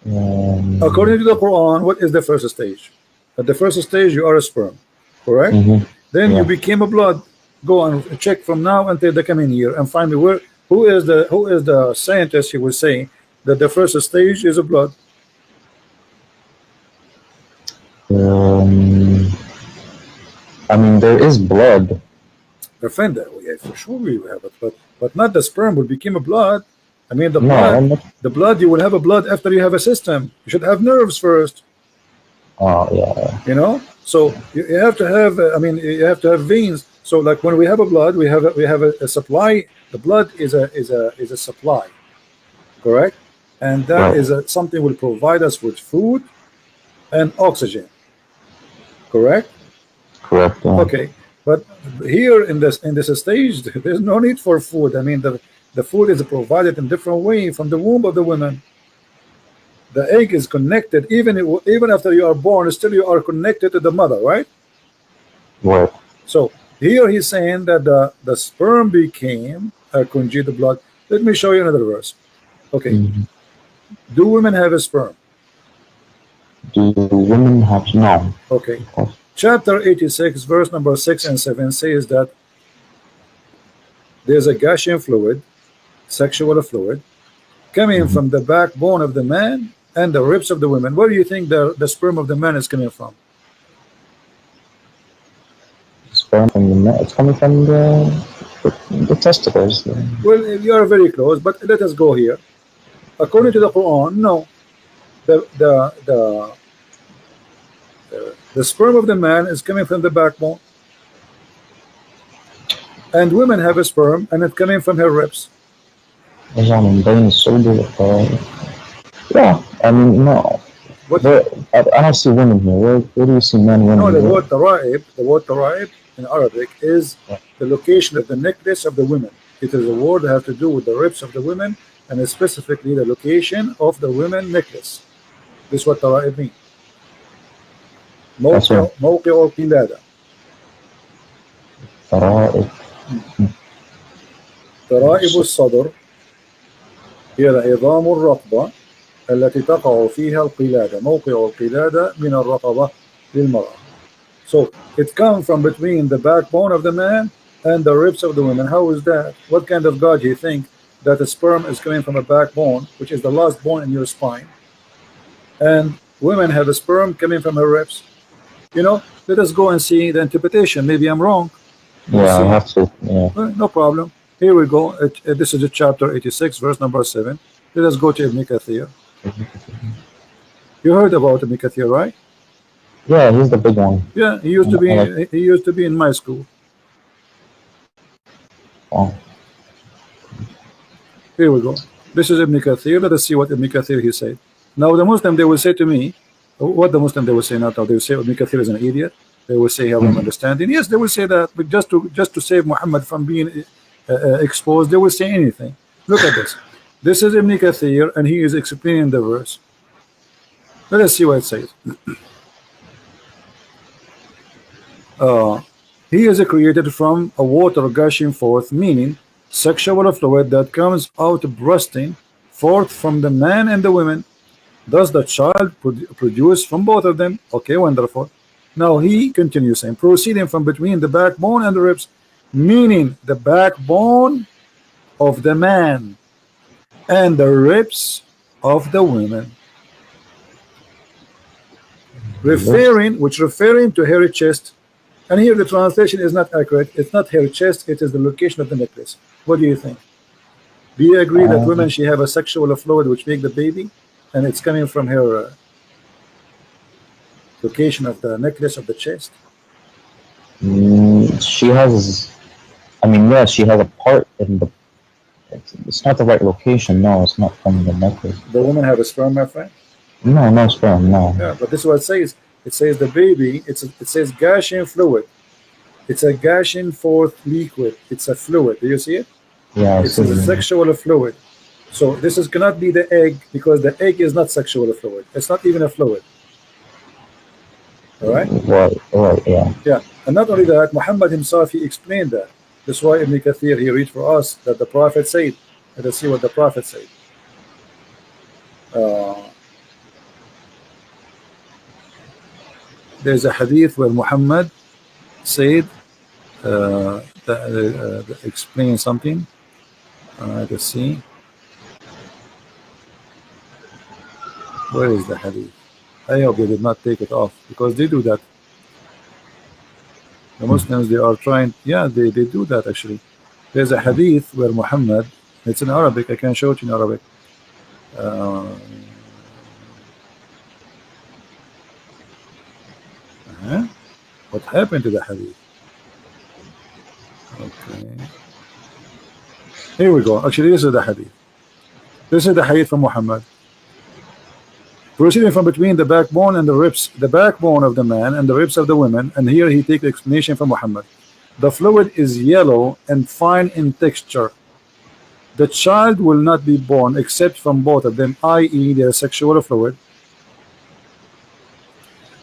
According to the Quran, what is the first stage? At the first stage, you are a sperm, correct? Then you became a blood. Go and check from now until the coming year and find me who is the scientist who will say that the first stage is a blood. I mean, there is blood. My friend, yeah, for sure we have it, but not the sperm will become a blood. I mean, the blood, you will have a blood after you have a system. You should have nerves first. Oh yeah. You know, so you have to have. I mean, you have to have veins. So like when we have a blood, we have a supply. The blood is a supply, correct? And that is something will provide us with food and oxygen, correct? Correct. Yeah. Okay, but here in this stage, there's no need for food. I mean, the food is provided in different way from the womb of the woman. The egg is connected, even after you are born, still you are connected to the mother, right? Right. So here he's saying that the sperm became a congealed blood. Let me show you another verse. Okay. Do women have a sperm? Do women have no? Okay. Chapter 86, verse number 6 and 7 says that there's a gushing fluid, sexual fluid, coming from the backbone of the man and the ribs of the women. Where do you think the sperm of the man is coming from? Sperm from the man. It's coming from the testicles. Well, you are very close, but let us go here. According to the Quran, no. The sperm of the man is coming from the backbone, and women have a sperm, and it's coming from her ribs. Yeah, I mean, no. I don't see women here. Where do you see men, women? No, the word tara'ib in Arabic is the location of the necklace of the women. It is a word that has to do with the ribs of the women, and specifically the location of the women necklace. This is what tara'ib means. موقع القلادة. ترائب الصدر هي العظام الرطبة التي تقع فيها القلادة. موقع القلادة من الرقبة للمرأة. So it comes from between the backbone of the man and the ribs of the women. How is that? What kind of God do you think that the sperm is coming from a backbone, which is the last bone in your spine, and women have a sperm coming from her ribs? You know, let us go and see the interpretation. Maybe I'm wrong. Yeah, I have to. Yeah. No problem. Here we go. This is chapter 86, verse number 7. Let us go to Ibn Kathir. You heard about Ibn Kathir, right? Yeah, he's the big one. Yeah, he used to be in my school. Oh. Here we go. This is Ibn Kathir. Let us see what Ibn Kathir he said. Now the Muslim, they will say to me, what the Muslim they will say now? They will say Ibn Kathir is an idiot. They will say he has no understanding. Yes, they will say that, but just to save Muhammad from being exposed, they will say anything. Look at this. This is Ibn Kathir, and he is explaining the verse. Let us see what it says. He is created from a water gushing forth, meaning sexual fluid that comes out bursting forth from the man and the women. Thus the child produced from both of them. Okay, wonderful. Now he continues saying, proceeding from between the backbone and the ribs, meaning the backbone of the man and the ribs of the women. referring to hairy chest. And here the translation is not accurate. It's not hairy chest, it is the location of the necklace. What do you think? Do you agree that women, she have a sexual fluid which make the baby, and it's coming from her location of the necklace of the chest? She has, I mean, yeah, she has a part in the, it's not the right location. No, it's not from the necklace. The woman have a sperm, my friend? No, no sperm, no. Yeah, but this is what it says. It says the baby, it says gashing fluid. It's a gashing forth liquid. It's a fluid. Do you see it? Yeah, it's a sexual fluid. So this is cannot be the egg, because the egg is not sexual fluid. It's not even a fluid. All right? Right, yeah. Yeah, and not only that, Muhammad himself, he explained that. That's why Ibn Kathir, he read for us that the Prophet said. Let us see what the Prophet said. There's a hadith where Muhammad said, explain something. Let's see. Where is the hadith? I hope they did not take it off, because they do that. The Muslims, they are trying, yeah, they do that actually. There's a hadith where Muhammad, it's in Arabic, I can show it in Arabic. What happened to the hadith? Okay. Here we go. Actually, this is the hadith. This is the hadith from Muhammad. Proceeding from between the backbone and the ribs, the backbone of the man and the ribs of the women, and here he takes the explanation from Muhammad. The fluid is yellow and fine in texture. The child will not be born except from both of them, i.e. their sexual fluid.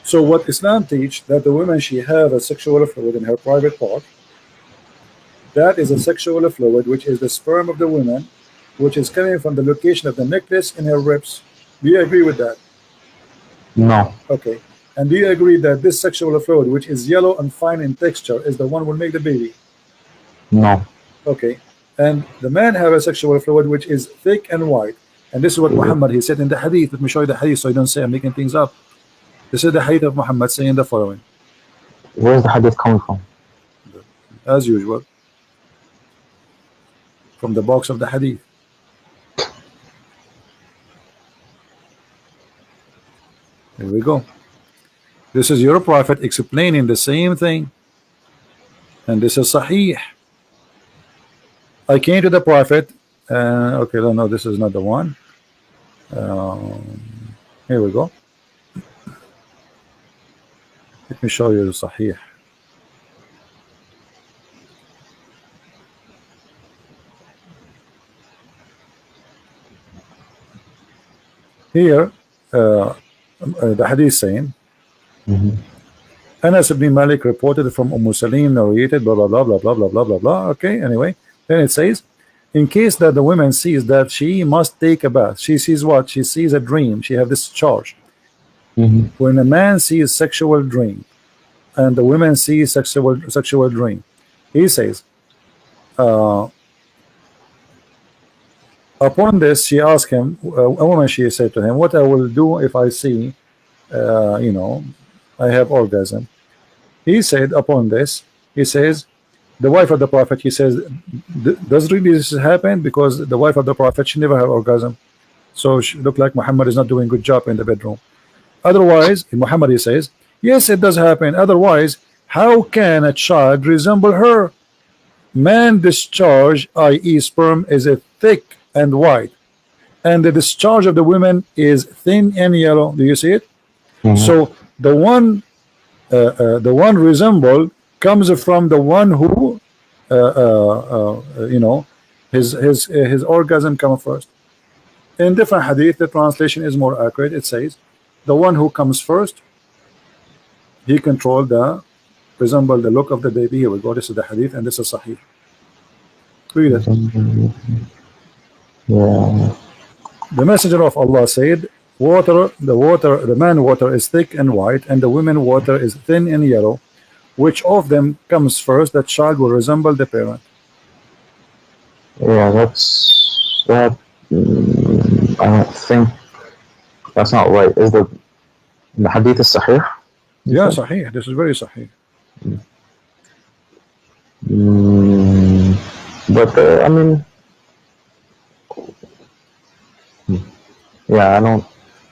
So what Islam teach, that the woman, she have a sexual fluid in her private part. That is a sexual fluid, which is the sperm of the woman, which is coming from the location of the necklace in her ribs. Do you agree with that? No. Okay. And do you agree that this sexual fluid, which is yellow and fine in texture, is the one who will make the baby? No. Okay. And the man have a sexual fluid which is thick and white. And this is what Muhammad, he said in the hadith. Let me show you the hadith so you don't say I'm making things up. This is the hadith of Muhammad saying the following. Where is the hadith coming from? As usual, from the box of the hadith. Here we go. This is your prophet explaining the same thing, and this is Sahih. I came to the prophet. Okay, no, this is not the one. Here we go. Let me show you the Sahih. Here, the hadith saying, Anas ibn Malik reported from Salim, narrated, blah, blah, blah, blah, blah, blah, blah, blah, blah. Okay, anyway. Then it says, in case that the woman sees that she must take a bath, she sees what? She sees a dream. She have this charge. When a man sees sexual dream, and the woman sees sexual dream, he says, upon this, she asked him, a woman, she said to him, what I will do if I see, you know, I have orgasm. He said, upon this, he says, the wife of the prophet, he says, does really this happen? Because the wife of the prophet, she never had orgasm. So she looked like Muhammad is not doing a good job in the bedroom. Otherwise, Muhammad, he says, yes, it does happen. Otherwise, how can a child resemble her? Man discharge, i.e. sperm, is a thick and white, and the discharge of the women is thin and yellow. Do you see it? So the one resembled comes from the one who you know, his orgasm comes first. In different hadith, the translation is more accurate. It says the one who comes first, he controlled the resemble the look of the baby. Here we go. This is the hadith, and this is Sahih. Read it. Yeah. The messenger of Allah said, the man water is thick and white, and the women water is thin and yellow. Which of them comes first? That child will resemble the parent. Yeah, that's that. I don't think that's not right. Is the hadith is Sahih? Yeah, sahih. This is very sahih. But I mean, yeah, I don't.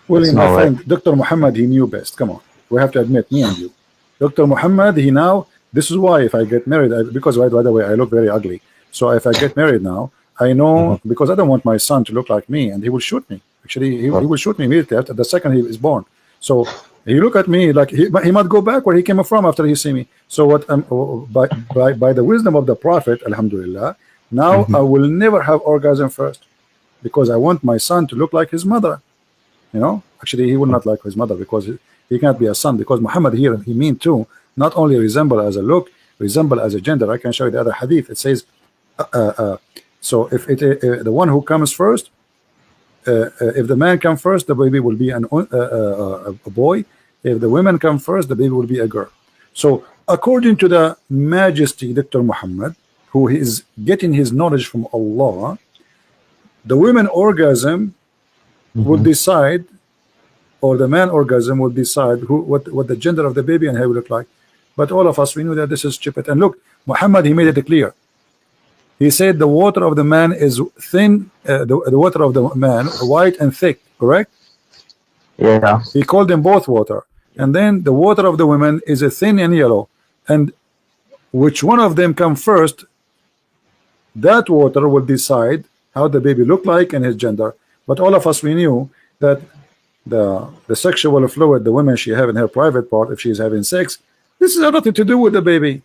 Well, It's my not right. friend, Dr. Muhammad, he knew best. Come on. We have to admit, me and you. Dr. Muhammad, he now, this is why if I get married, because by the way, I look very ugly. So if I get married now, I know, because I don't want my son to look like me, and he will shoot me. Actually, he will shoot me immediately after the second he is born. So he look at me like he might go back where he came from after he see me. So what? By the wisdom of the Prophet, Alhamdulillah, now I will never have orgasm first, because I want my son to look like his mother. You know, actually, he will not like his mother, because he can't be a son. Because Muhammad here, he mean too, not only resemble as a look, resemble as a gender. I can show you the other hadith. It says, so if the one who comes first, if the man come first, the baby will be a boy. If the women come first, the baby will be a girl. So according to the Majesty Dr. Muhammad, who is getting his knowledge from Allah, the women orgasm will decide, or the man orgasm will decide what the gender of the baby and how it will look like. But all of us, we knew that this is stupid. And look, Muhammad, he made it clear. He said the water of the man is thin, the water of the man white and thick, correct? Yeah. He called them both water. And then the water of the women is a thin and yellow. And which one of them come first, that water will decide how the baby look like and his gender. But all of us, we knew that the sexual fluid the woman she have in her private part, if she is having sex, this has nothing to do with the baby.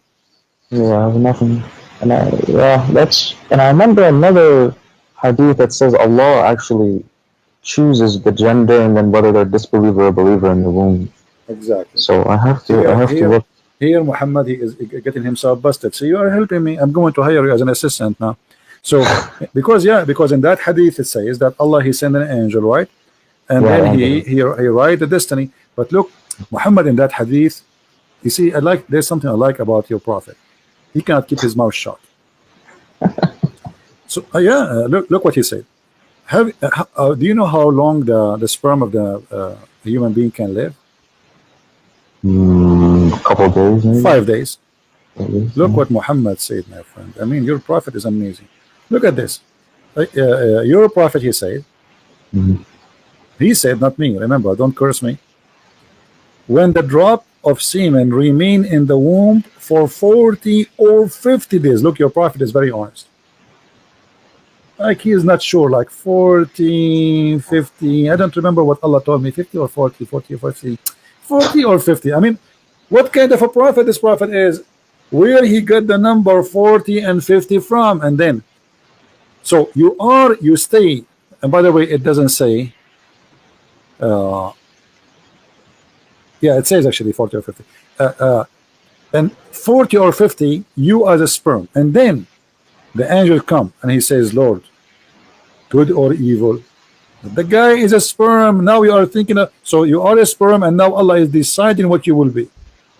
Yeah, nothing. And I remember another hadith that says Allah actually chooses the gender and then whether they're disbeliever or believer in the womb. Exactly. So I have to look. Here Muhammad, he is getting himself busted. So you are helping me. I'm going to hire you as an assistant now. So because in that hadith it says that Allah, he sent an angel, right? And then he write the destiny. But look, Muhammad, in that hadith, you see, there's something I like about your prophet. He cannot keep his mouth shut. So look what he said. Do you know how long the sperm of the human being can live? A couple of days, maybe? 5 days. Look what Muhammad said, my friend. I mean, your prophet is amazing. Look at this. Your prophet, he said, he said, not me, remember, don't curse me. When the drop of semen remain in the womb for 40 or 50 days. Look, your prophet is very honest. Like he is not sure, like 40, 50. I don't remember what Allah told me, 50 or 40, 40 or 50. 40 or 50. I mean, what kind of a prophet this prophet is? Where he got the number 40 and 50 from? And then, so you stay. And by the way, it doesn't say. Yeah, it says actually 40 or 50. And 40 or 50, you as a sperm. And then the angel come and he says, Lord, good or evil? The guy is a sperm. Now you are thinking of, so you are a sperm, and now Allah is deciding what you will be.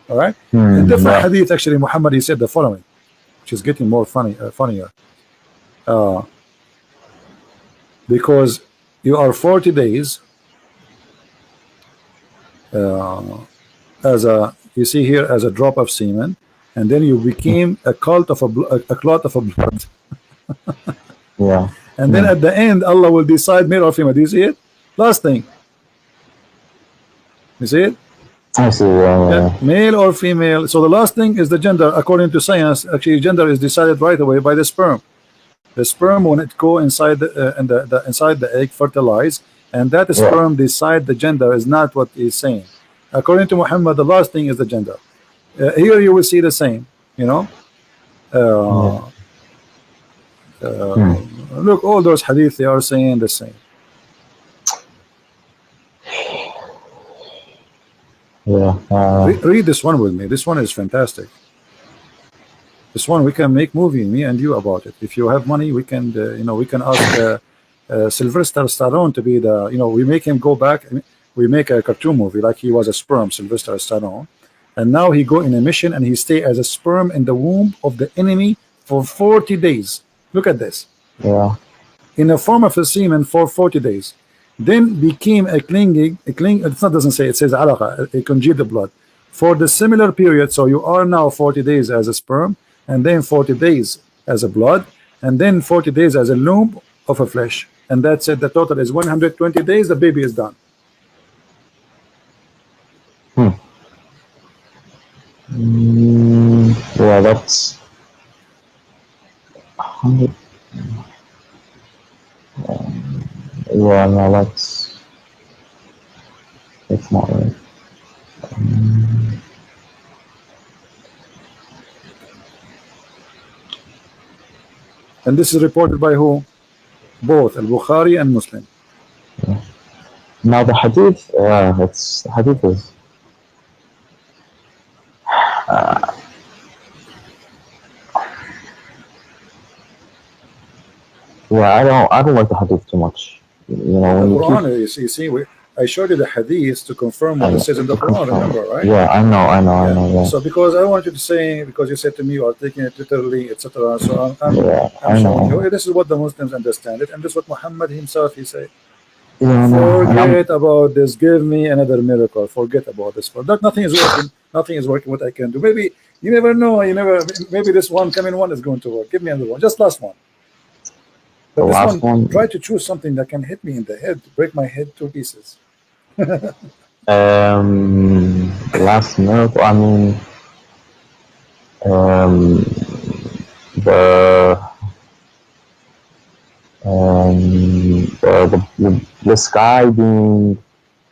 All right. In different hadith, actually, Muhammad, he said the following, which is getting more funnier. Because you are 40 days you see here as a drop of semen, and then you became a clot of blood. Yeah. And then at the end, Allah will decide male or female. Do you see it? Last thing. You see it? I see. Male or female. So the last thing is the gender. According to science, actually, gender is decided right away by the sperm. The sperm, when it go inside inside the egg, fertilize, and that sperm decide the gender is not what he's saying. According to Muhammad, the last thing is the gender. Here you will see the same. You know. Look, all those hadith, they are saying the same. Read this one with me. This one is fantastic. This one we can make movie, me and you, about it. If you have money, we can we can ask Sylvester Stallone to be the, we make him go back. We make a cartoon movie like he was a sperm, Sylvester Stallone, and now he go in a mission and he stay as a sperm in the womb of the enemy for 40 days. Look at this. Yeah. In the form of a semen for 40 days. Then became a clinging, it doesn't say, it says alaqa, a congealed blood, for the similar period. So you are now 40 days as a sperm, and then 40 days as a blood, and then 40 days as a lump of a flesh, and that's it. The total is 120 days. The baby is done. Yeah, that's 100. Yeah, no, that's not right. And this is reported by who? Both Al-Bukhari and Muslim. Now the hadith, the hadith is yeah, I don't like the hadith too much. You know, The when Quran, you see, I showed you the hadith to confirm what it says in the Quran, remember, right? Yeah, I know, yeah. So because I want you to say, because you said to me you are taking it literally, etc. So I'm I showing know. you, this is what the Muslims understand it, and this is what Muhammad himself, he said. Yeah, no, Forget about this. Give me another miracle. Forget about this. For that, nothing is working. Nothing is working. What I can do. Maybe you never know. Maybe this one coming one is going to work. Give me another one. Just last one. But The this last one? try to choose something that can hit me in the head, break my head to pieces. the last miracle, I mean, the sky being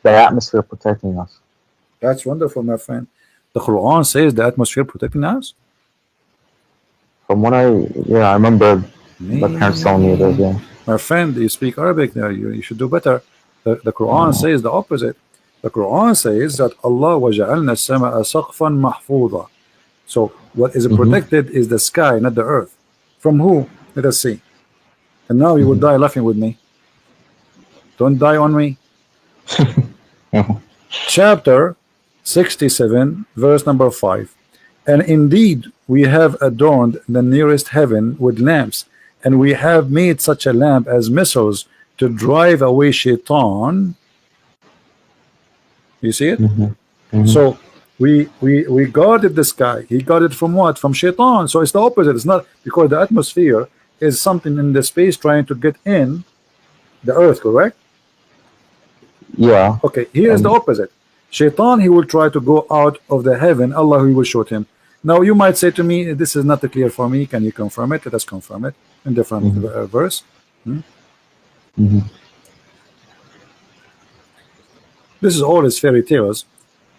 the atmosphere protecting us. That's wonderful, my friend. The Quran says the atmosphere protecting us. From what I remember my parents telling me this. Yeah. My friend, you speak Arabic there. You should do better. The Quran says the opposite. The Quran says that Allah وَجَعَلْنَا السَّمَاءَ سَقْفًا مَحْفُوظًا. So what is protected is the sky, not the earth. From who? Let us see. And now you will die laughing with me. Don't die on me. Chapter 67, verse number 5. And indeed we have adorned the nearest heaven with lamps, and we have made such a lamp as missiles to drive away shaitan. You see it? So we guarded the sky. He guarded from what? From shaitan. So it's the opposite. It's not, because the atmosphere is something in the space trying to get in the earth, correct? Yeah. Okay, here's the opposite. Shaitan, he will try to go out of the heaven. Allah, he will shoot him. Now you might say to me, this is not clear for me. Can you confirm it? Let us confirm it in different verse. This is all his fairy tales,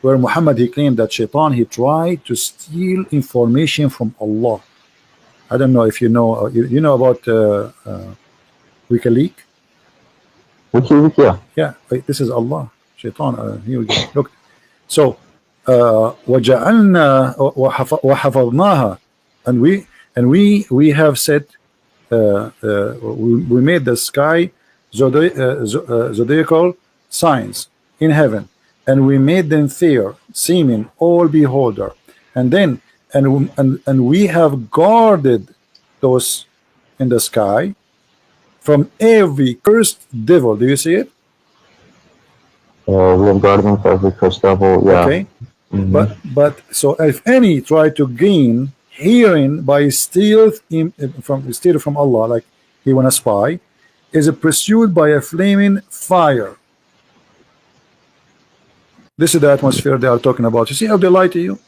where Muhammad, he claimed that Shaitan, he tried to steal information from Allah. I don't know if you know, you know about WikiLeaks? WikiLeaks, yeah. Yeah, this is Allah. Shaitan, here we go. Look. So, وَجَعَلْنَا وَحَفَظْنَاهَا, and we have set, we made the sky zodiacal signs in heaven, and we made them fair, seeming all beholder, and then and we have guarded those in the sky from every cursed devil. Do you see it? We have guarded them from every cursed devil. Yeah. Okay. But so if any try to gain hearing by stealth from Allah, like he wanna spy, is pursued by a flaming fire. This is the atmosphere they are talking about. You see how they lie to you?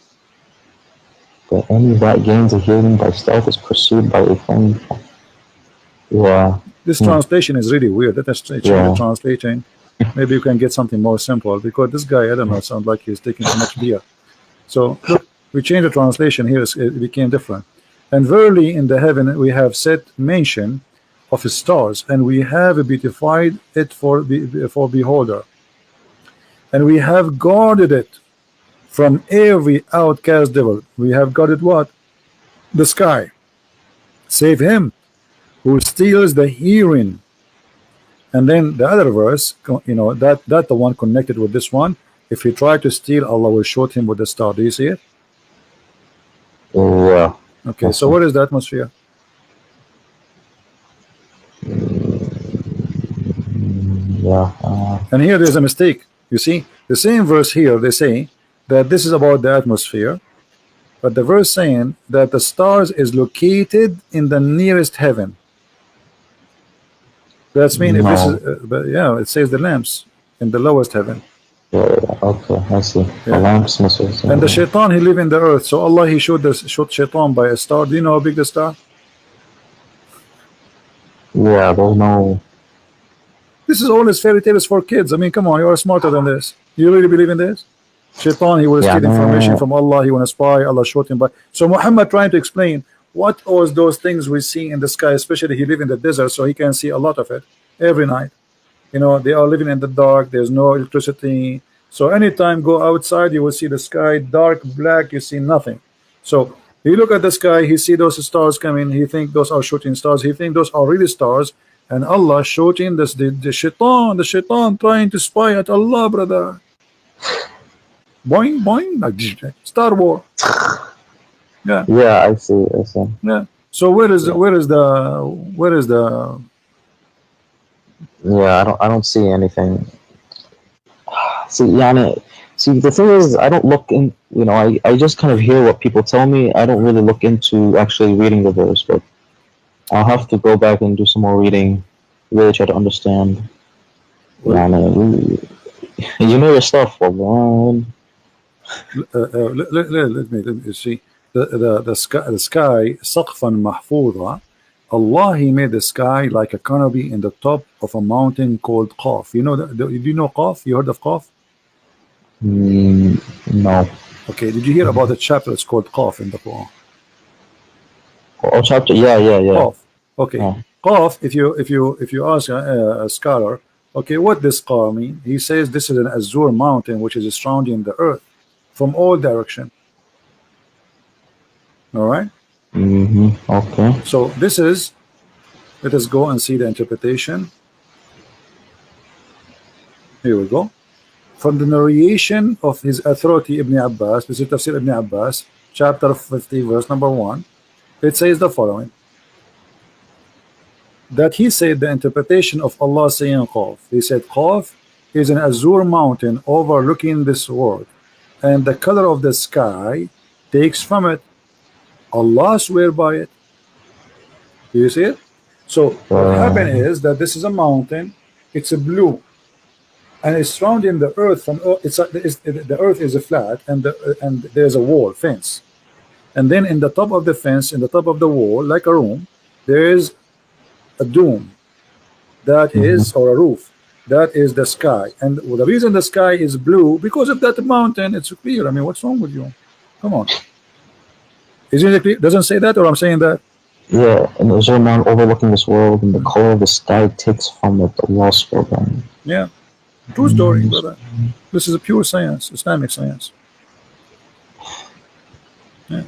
That any that gains a hearing by stealth is pursued by a flame. Yeah. This translation is really weird. Let us change the translation. Maybe you can get something more simple, because this guy, I don't know, sounds like he's taking too much beer. So look, we changed the translation here, it became different. And verily in the heaven we have set mention of his stars, and we have beautified it for beholder, and we have guarded it from every outcast devil. We have guarded what? The sky. Save him who steals the hearing. And then the other verse, you know, that the one connected with this one, if he try to steal, Allah will shoot him with the star. Do you see it? Yeah. Okay, so what is the atmosphere? Yeah. And here there's a mistake. You see, the same verse here, they say that this is about the atmosphere, but the verse saying that the stars is located in the nearest heaven. That's mean if this No. is, but yeah, it says the lamps in the lowest heaven. Yeah, okay, I see. The Yeah. lamps, missiles. And the shaitan, he live in the earth. So Allah, he showed shaitan by a star. Do you know how big the star? Yeah, there's no. This is all his fairy tales for kids. I mean, come on, you are smarter than this. You really believe in this? Shaitan, he will Yeah, steal information no. from Allah. He want to spy. Allah showed him by. So Muhammad trying to explain what was those things we see in the sky, especially he live in the desert, so he can see a lot of it every night. You know, they are living in the dark. There's no electricity. So anytime go outside, you will see the sky dark, black. You see nothing. So he look at the sky. He see those stars coming. He think those are shooting stars. He think those are really stars. And Allah shooting this the shaitan trying to spy at Allah, brother. Boing boing, like Star Wars. Yeah, Yeah, I see. I see. yeah. So where is the Yeah, I don't see anything. See, yeah, see, the thing is, I don't look in. You know, I just kind of hear what people tell me. I don't really look into actually reading the verse, but I'll have to go back and do some more reading, really try to understand. Yeah, you know your stuff, well, let me see the sky سقفا محفوظا. Allah, he made the sky like a canopy in the top of a mountain called Qaf. You know do you know Qaf? You heard of Qaf? No. Okay, did you hear about the chapter? It's called Qaf in the Quran. Oh, chapter. Yeah. Qaf. Okay. Yeah. Qaf. If you ask a scholar, okay, what does Qaf mean? He says this is an azure mountain which is surrounding the earth from all direction. All right. Okay. So this is. Let us go and see the interpretation. Here we go. From the narration of his authority Ibn Abbas, this is Tafsir Ibn Abbas, chapter 50, verse number 1. It says the following: that he said the interpretation of Allah saying Qaf. He said Qaf is an azure mountain overlooking this world, and the color of the sky takes from it. Allah swear by it. Do you see it? So what happened is that this is a mountain. It's a blue, and it's surrounding the earth from. The earth is a flat, and there's a wall fence, and then in the top of the fence, in the top of the wall, like a room, there is a dome. That is, or a roof. That is the sky, and the reason the sky is blue because of that mountain. It's clear. I mean, what's wrong with you? Come on. Isn't it clear? Doesn't say that, or I'm saying that? Yeah, and there's a mountain overlooking this world, and the color of the sky takes from it the lost world. Yeah, true story, brother. This is a pure science, Islamic science. Yeah.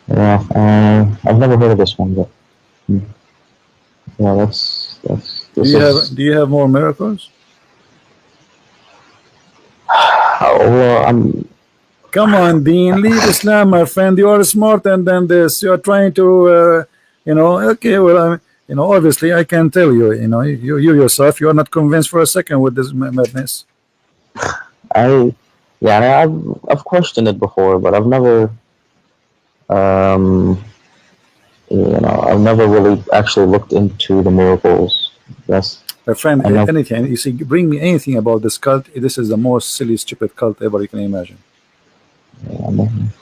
Yeah, I've never heard of this one, but yeah, that's. Do you have more miracles? Well, Come on, Dean, leave Islam, my friend. You are smarter than this. You are trying to, okay, well, obviously I can tell you, you yourself, you are not convinced for a second with this madness. I've questioned it before, but I've never, I've never really actually looked into the miracles. Yes. My friend, anything, you see, bring me anything about this cult. This is the most silly, stupid cult ever you can imagine.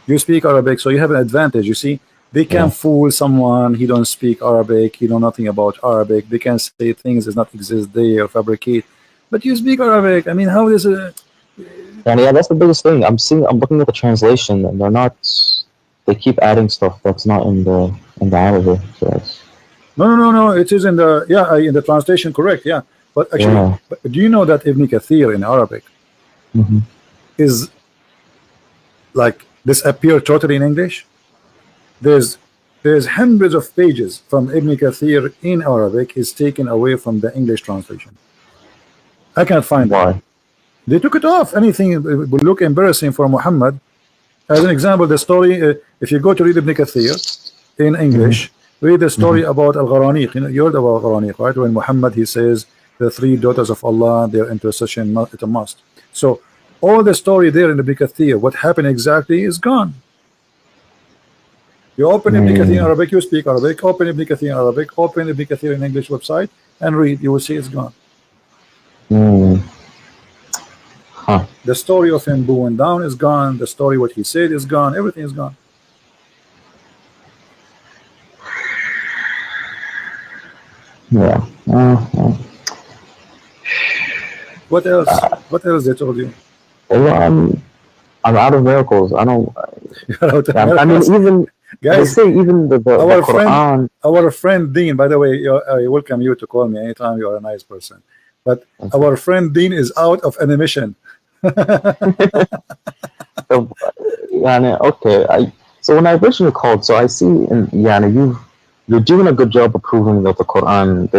You speak Arabic, so you have an advantage. You see, they can fool someone. He don't speak Arabic. He know nothing about Arabic. They can say things that not exist there or fabricate. But you speak Arabic. I mean, how is it? And yeah, that's the biggest thing. I'm looking at the translation, and they're not. They keep adding stuff that's not in the Arabic. So no. It is in the in the translation, correct? Yeah, but actually, but do you know that Ibn Kathir in Arabic is like disappear totally in English? There's hundreds of pages from Ibn Kathir in Arabic is taken away from the English translation. I can't find why. They took it off. Anything would look embarrassing for Muhammad. As an example, the story, if you go to read Ibn Kathir in English, read the story about Al-Gharaniq. You heard about Al-Gharaniq, right? When Muhammad, he says the 3 daughters of Allah, their intercession, it's a must. So All the story there in the Ibn Kathir, what happened exactly, is gone. You open Ibn Kathir in Arabic, you speak Arabic, open Ibn Kathir in Arabic, open Ibn Kathir in English website, and read, you will see it's gone. Huh. The story of him bowing down is gone, the story what he said is gone, everything is gone. Yeah. What else? What else they told you? Well, I'm out of miracles. I don't. You're out of I mean, miracles. even Guys, they say even the Quran. Our friend Dean, by the way, I welcome you to call me anytime. You are a nice person, but our friend Dean is out of animation. Okay, so when I originally called, so I see, you're doing a good job of proving that the Quran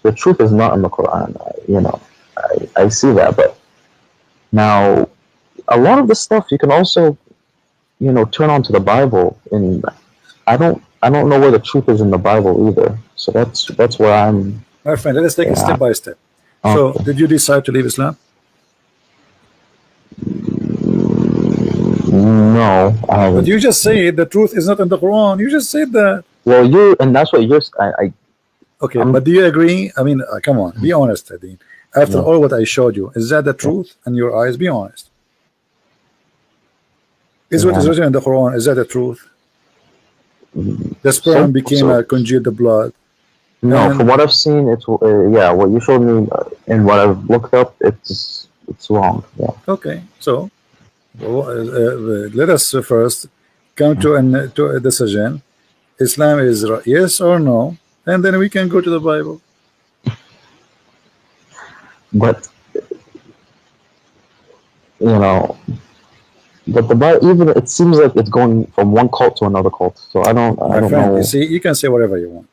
the truth is not in the Quran. I see that, but now a lot of the stuff you can also turn on to the Bible, and I don't know where the truth is in the Bible either. So that's where I'm. My friend, let us take it step by step. So, Okay. did you decide to leave Islam? No, I haven't. But you just said the truth is not in the Quran. You just said that. Well, and that's what you're. Okay, but do you agree? I mean, come on, be honest, Dean. After Yeah. all what I showed you, is that the truth in your eyes? Be honest. Is what is written in the Quran, is that the truth? The sperm became a congealed blood. No, And- from what I've seen, it's what you showed me and what I've looked up, it's wrong. Yeah. Okay, so let us first come to a decision. Islam is yes or no, and then we can go to the Bible. But but the Bible, even it seems like it's going from one cult to another cult. So I don't My friend, know. you see, you can say whatever you want.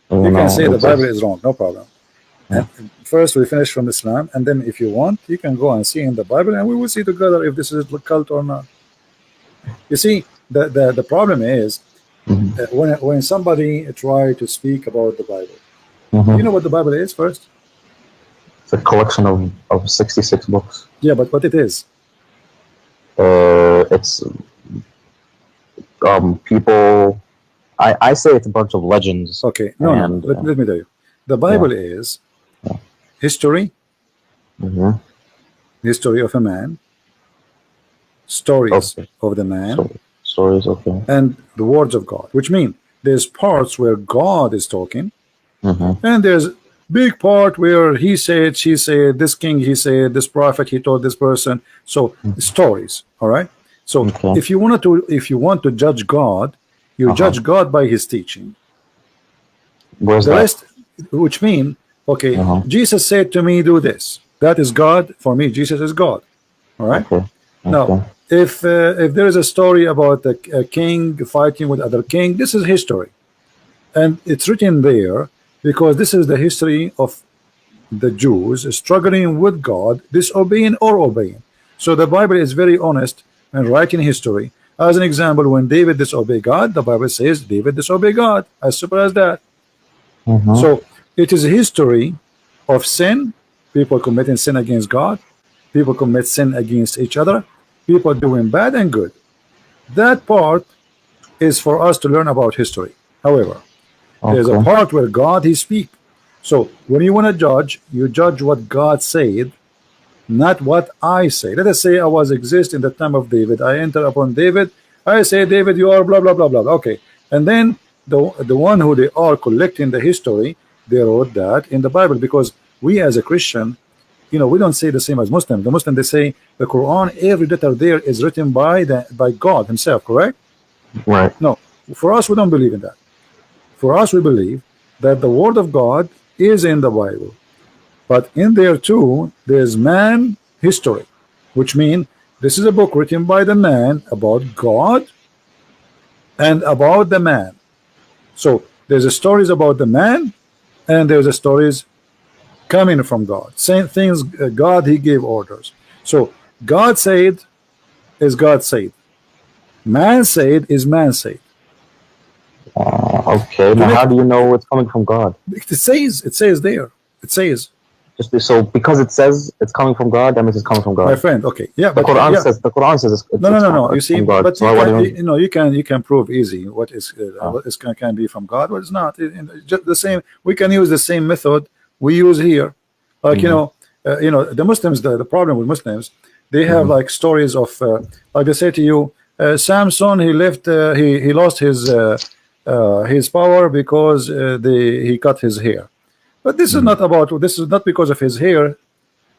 You You know, can say the it's Bible just- is wrong, no problem. Yeah. And first, we finish from Islam, and then if you want, you can go and see in the Bible, and we will see together if this is a cult or not. You see, the problem is when somebody try to speak about the Bible, you know what the Bible is first? It's a collection of 66 books. Yeah, but what it is? It's people. I say it's a bunch of legends. Okay, no. And, Let me tell you. The Bible is history, history of a man, stories Okay. of the man, Stories, okay. and the words of God, which mean there's parts where God is talking, and there's big part where he said, she said, this king he said, this prophet he told this person. So stories, all right. So Okay. if you want to judge God, you judge God by his teaching. Where's The that? rest, which mean, okay, Jesus said to me, do this. That is God. For me, Jesus is God. All right. Okay. Now, if there is a story about a king fighting with other king, this is history, and it's written there because this is the history of the Jews struggling with God, disobeying or obeying. So the Bible is very honest and writing history. As an example, when David disobeyed God, the Bible says David disobeyed God. As simple as that. So it is a history of sin, people committing sin against God, people commit sin against each other, people doing bad and good. That part is for us to learn about history. However, there's a part where God he speak. So when you want to judge, you judge what God said, not what I say. Let us say I was exist in the time of David. I enter upon David. I say, David, you are blah blah blah blah. Okay, and then the one who they are collecting the history, they wrote that in the Bible, because we as a Christian, we don't say the same as Muslim. The Muslim, they say the Quran, every letter there is written by God himself, correct? Right. No, for us we don't believe in that. For us, we believe that the word of God is in the Bible, but in there too there's man history, which means this is a book written by the man about God and about the man. So there's a stories about the man, and there's a stories coming from God, same things. God he gave orders. So God said is God said, man said is man said. Okay. Now, how do you know it's coming from God? It says there. It says So because it says it's coming from God, that means it's coming from God. My friend, okay, yeah, The but Quran yeah. says it's No. You see, from God. but So why do you- you can prove easy what is what is can be from God, what is not. Just the same. We can use the same method we use here. Like the Muslims. The problem with Muslims, they have like stories of like they say to you, Samson he left he lost his power because he cut his hair. But this is not because of his hair.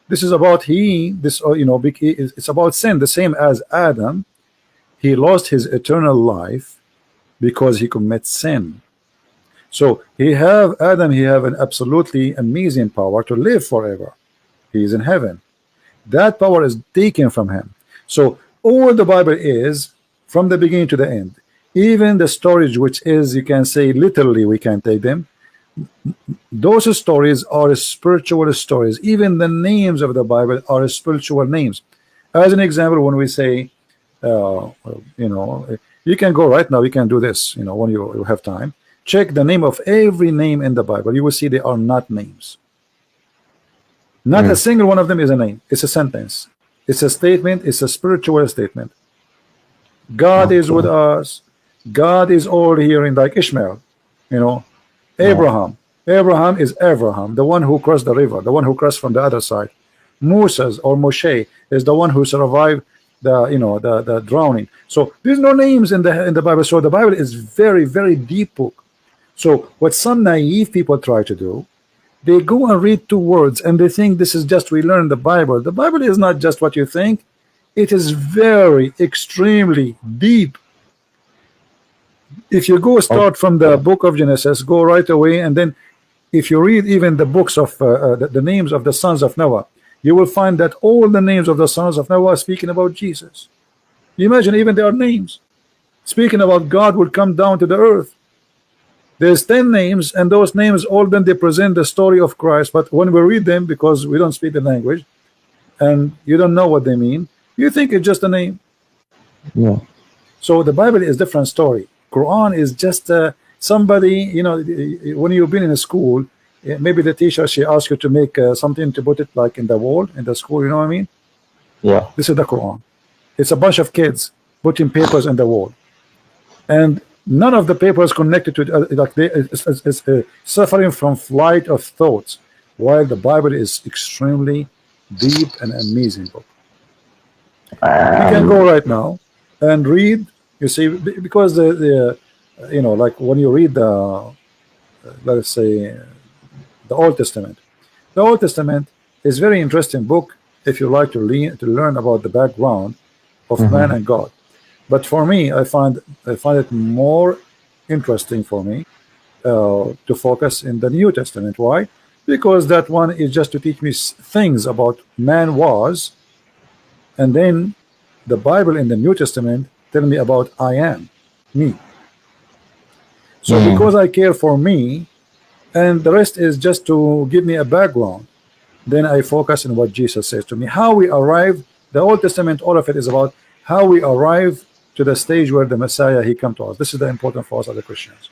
This is about it's about sin, the same as Adam. He lost his eternal life because he commits sin. So he have an absolutely amazing power to live forever. He is in heaven. That power is taken from him. So all the Bible is from the beginning to the end. Even the stories, which is, you can say literally, we can take them. Those stories are spiritual stories. Even the names of the Bible are spiritual names. As an example, when we say, you can go right now, you can do this, when you have time. Check the name of every name in the Bible. You will see they are not names. Not a single one of them is a name. It's a sentence. It's a statement. It's a spiritual statement. God is with us. God is all hearing, like Ishmael, Abraham. Abraham is Abraham, the one who crossed the river, the one who crossed from the other side. Moses or Moshe is the one who survived the drowning. So there's no names in the Bible. So the Bible is very, very deep book. So what some naive people try to do, they go and read two words and they think this is just we learn the Bible. The Bible is not just what you think. It is very extremely deep. If you go start from the book of Genesis, go right away, and then if you read even the books of the names of the sons of Noah, you will find that all the names of the sons of Noah are speaking about Jesus. You imagine even their names speaking about God will come down to the earth. There's 10 names, and those names all then they present the story of Christ. But when we read them, because we don't speak the language and you don't know what they mean, you think it's just a name. Yeah. So the Bible is different story. Quran is just somebody, when you've been in a school, maybe the teacher, she asks you to make something to put it like in the wall in the school, you know what I mean? Yeah. This is the Quran. It's a bunch of kids putting papers in the wall, and none of the papers connected to it, like it's suffering from flight of thoughts, while the Bible is extremely deep and amazing book. You can go right now and read. You see, because like when you read let's say the Old Testament. The Old Testament is very interesting book if you like to learn about the background of man and God. But for me, I find it more interesting for me to focus in the New Testament. Why? Because that one is just to teach me things about man was, and then the Bible in the New Testament tell me about I am, me. So because I care for me, and the rest is just to give me a background, then I focus on what Jesus says to me. How we arrive, the Old Testament, all of it is about how we arrive to the stage where the Messiah, he come to us. This is the important for us as Christians.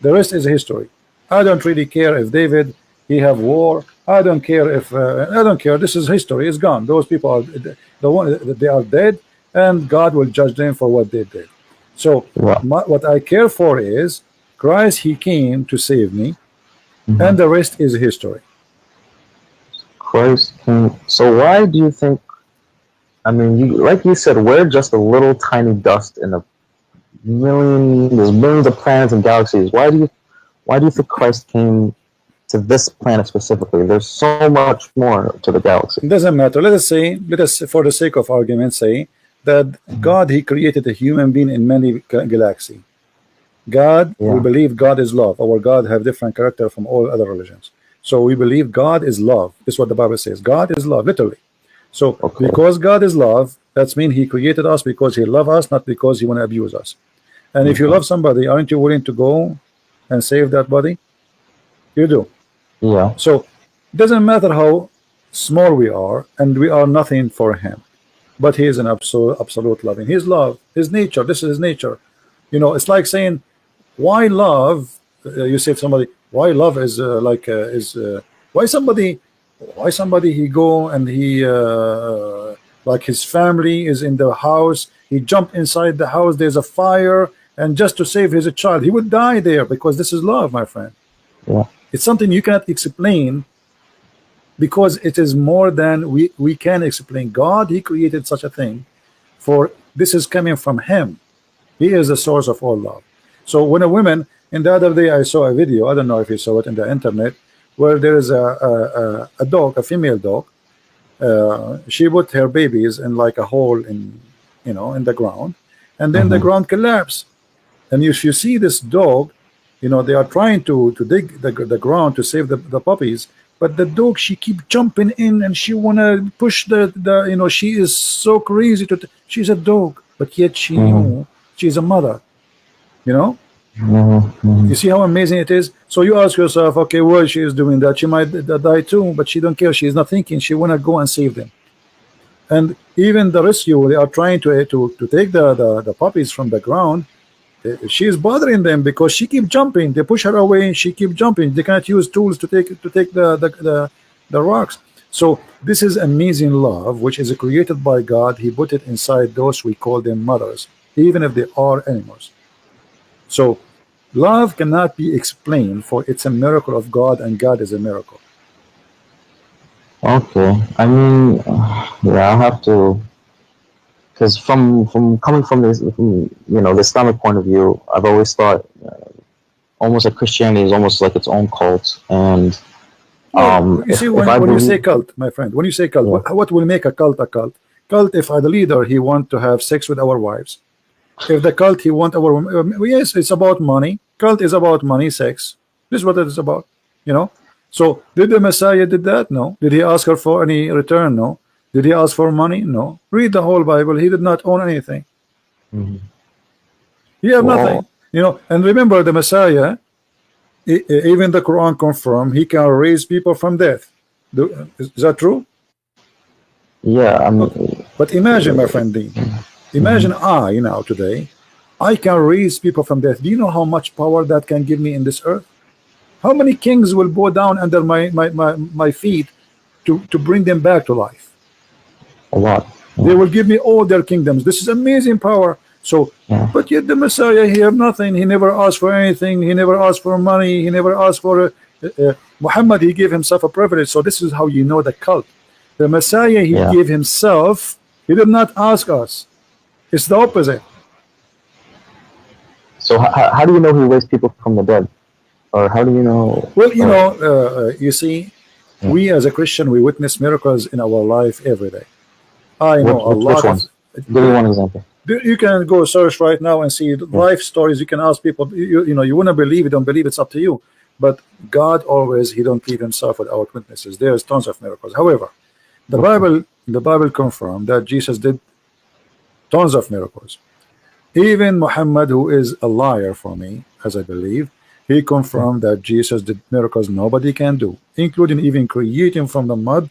The rest is history. I don't really care if David, he have war. I don't care if, I don't care. This is history. It's gone. Those people are, they are dead, and God will judge them for what they did. So what I care for is Christ, he came to save me, and the rest is history. Christ came. So why do you think, I mean, like you said, we're just a little tiny dust in there's millions of planets and galaxies. Why do you think Christ came to this planet specifically? There's so much more to the galaxy. It doesn't matter. Let us for the sake of argument say that God, he created a human being in many galaxies. God, we believe God is love. Our God have different character from all other religions. So we believe God is love. This is what the Bible says. God is love, literally. So because God is love, that means he created us because he loves us, not because he want to abuse us. And if you love somebody, aren't you willing to go and save that body? You do. Yeah. So it doesn't matter how small we are, and we are nothing for him. But he is an absolute loving. His love, his nature, this is his nature. It's like saying, why love? You say to somebody, why love is why somebody Why somebody he go and he like his family is in the house, he jump inside the house, there's a fire, and just to save his child, he would die there, because this is love, my friend. Yeah. It's something you cannot explain, because it is more than we can explain. God, he created such a thing, for this is coming from him. He is the source of all love. So when a woman, and the other day I saw a video, I don't know if you saw it in the internet, where there is a dog, a female dog. She put her babies in like a hole in, you know, in the ground, and then the ground collapsed. And if you see this dog, you know, they are trying to dig the ground to save the puppies, but the dog, she keep jumping in, and she wanna push the you know, she is so crazy to she's a dog, but yet she knew she's a mother, you know. You see how amazing it is. So you ask yourself, okay, well, she is doing that, she might die too, but she don't care. She is not thinking. She wanna go and save them. And even the rescue, they are trying to take the puppies from the ground. She is bothering them because she keep jumping. They push her away, and she keep jumping. They cannot use tools to take the rocks. So this is amazing love, which is created by God. He put it inside those, we call them mothers, even if they are animals. So love cannot be explained, for it's a miracle of God, and God is a miracle. Okay. I mean, yeah, I'll have to, because from coming from this, you know, the Islamic point of view, I've always thought almost like Christianity is almost like its own cult. And you see, when you say cult, my friend, when you say cult, what will make a cult a cult? Cult, if the leader, he want to have sex with our wives. If the cult, he want our, yes, it's about money. Cult is about money, sex. This is what it is about, you know. So did the Messiah did that? No. Did he ask her for any return? No. Did he ask for money? No. Read the whole Bible. He did not own anything. He had nothing, you know. And remember, the Messiah, even the Quran confirm, he can raise people from death. Is that true? Yeah. But imagine, my friend Dean, imagine I now today, I can raise people from death. Do you know how much power that can give me in this earth? How many kings will bow down under my feet to bring them back to life? A lot. They will give me all their kingdoms. This is amazing power. So, but yet the Messiah, he have nothing. He never asked for anything. He never asked for money. He never asked for Muhammad. He gave himself a privilege. So this is how you know the cult. The Messiah, he gave himself. He did not ask us. It's the opposite. So how do you know he raised people from the dead? Or how do you know? Well, you know, you see, we as a Christian, we witness miracles in our life every day. I know a lot. Which ones? Give me one example. You can go search right now and see life stories. You can ask people. You know, you want to believe, you don't believe, it's up to you. But God always, he don't leave himself without witnesses. There's tons of miracles. However, the Bible confirmed that Jesus did tons of miracles. Even Muhammad, who is a liar for me, as I believe, he confirmed that Jesus did miracles nobody can do, including even creating from the mud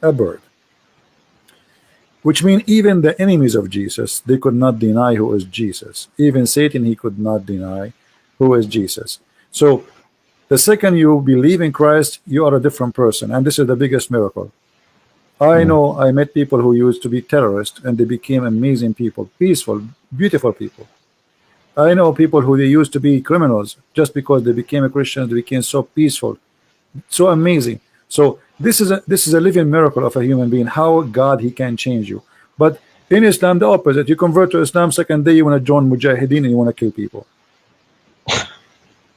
a bird. Which means even the enemies of Jesus, they could not deny who is Jesus. Even Satan, he could not deny who is Jesus. So the second you believe in Christ, you are a different person. And this is the biggest miracle. I know I met people who used to be terrorists, and they became amazing people, peaceful, beautiful people. I know people who they used to be criminals, just because they became a Christian, they became so peaceful, so amazing. So this is a living miracle of a human being, how God, he can change you. But in Islam, the opposite. You convert to Islam, second day you want to join Mujahideen and you want to kill people.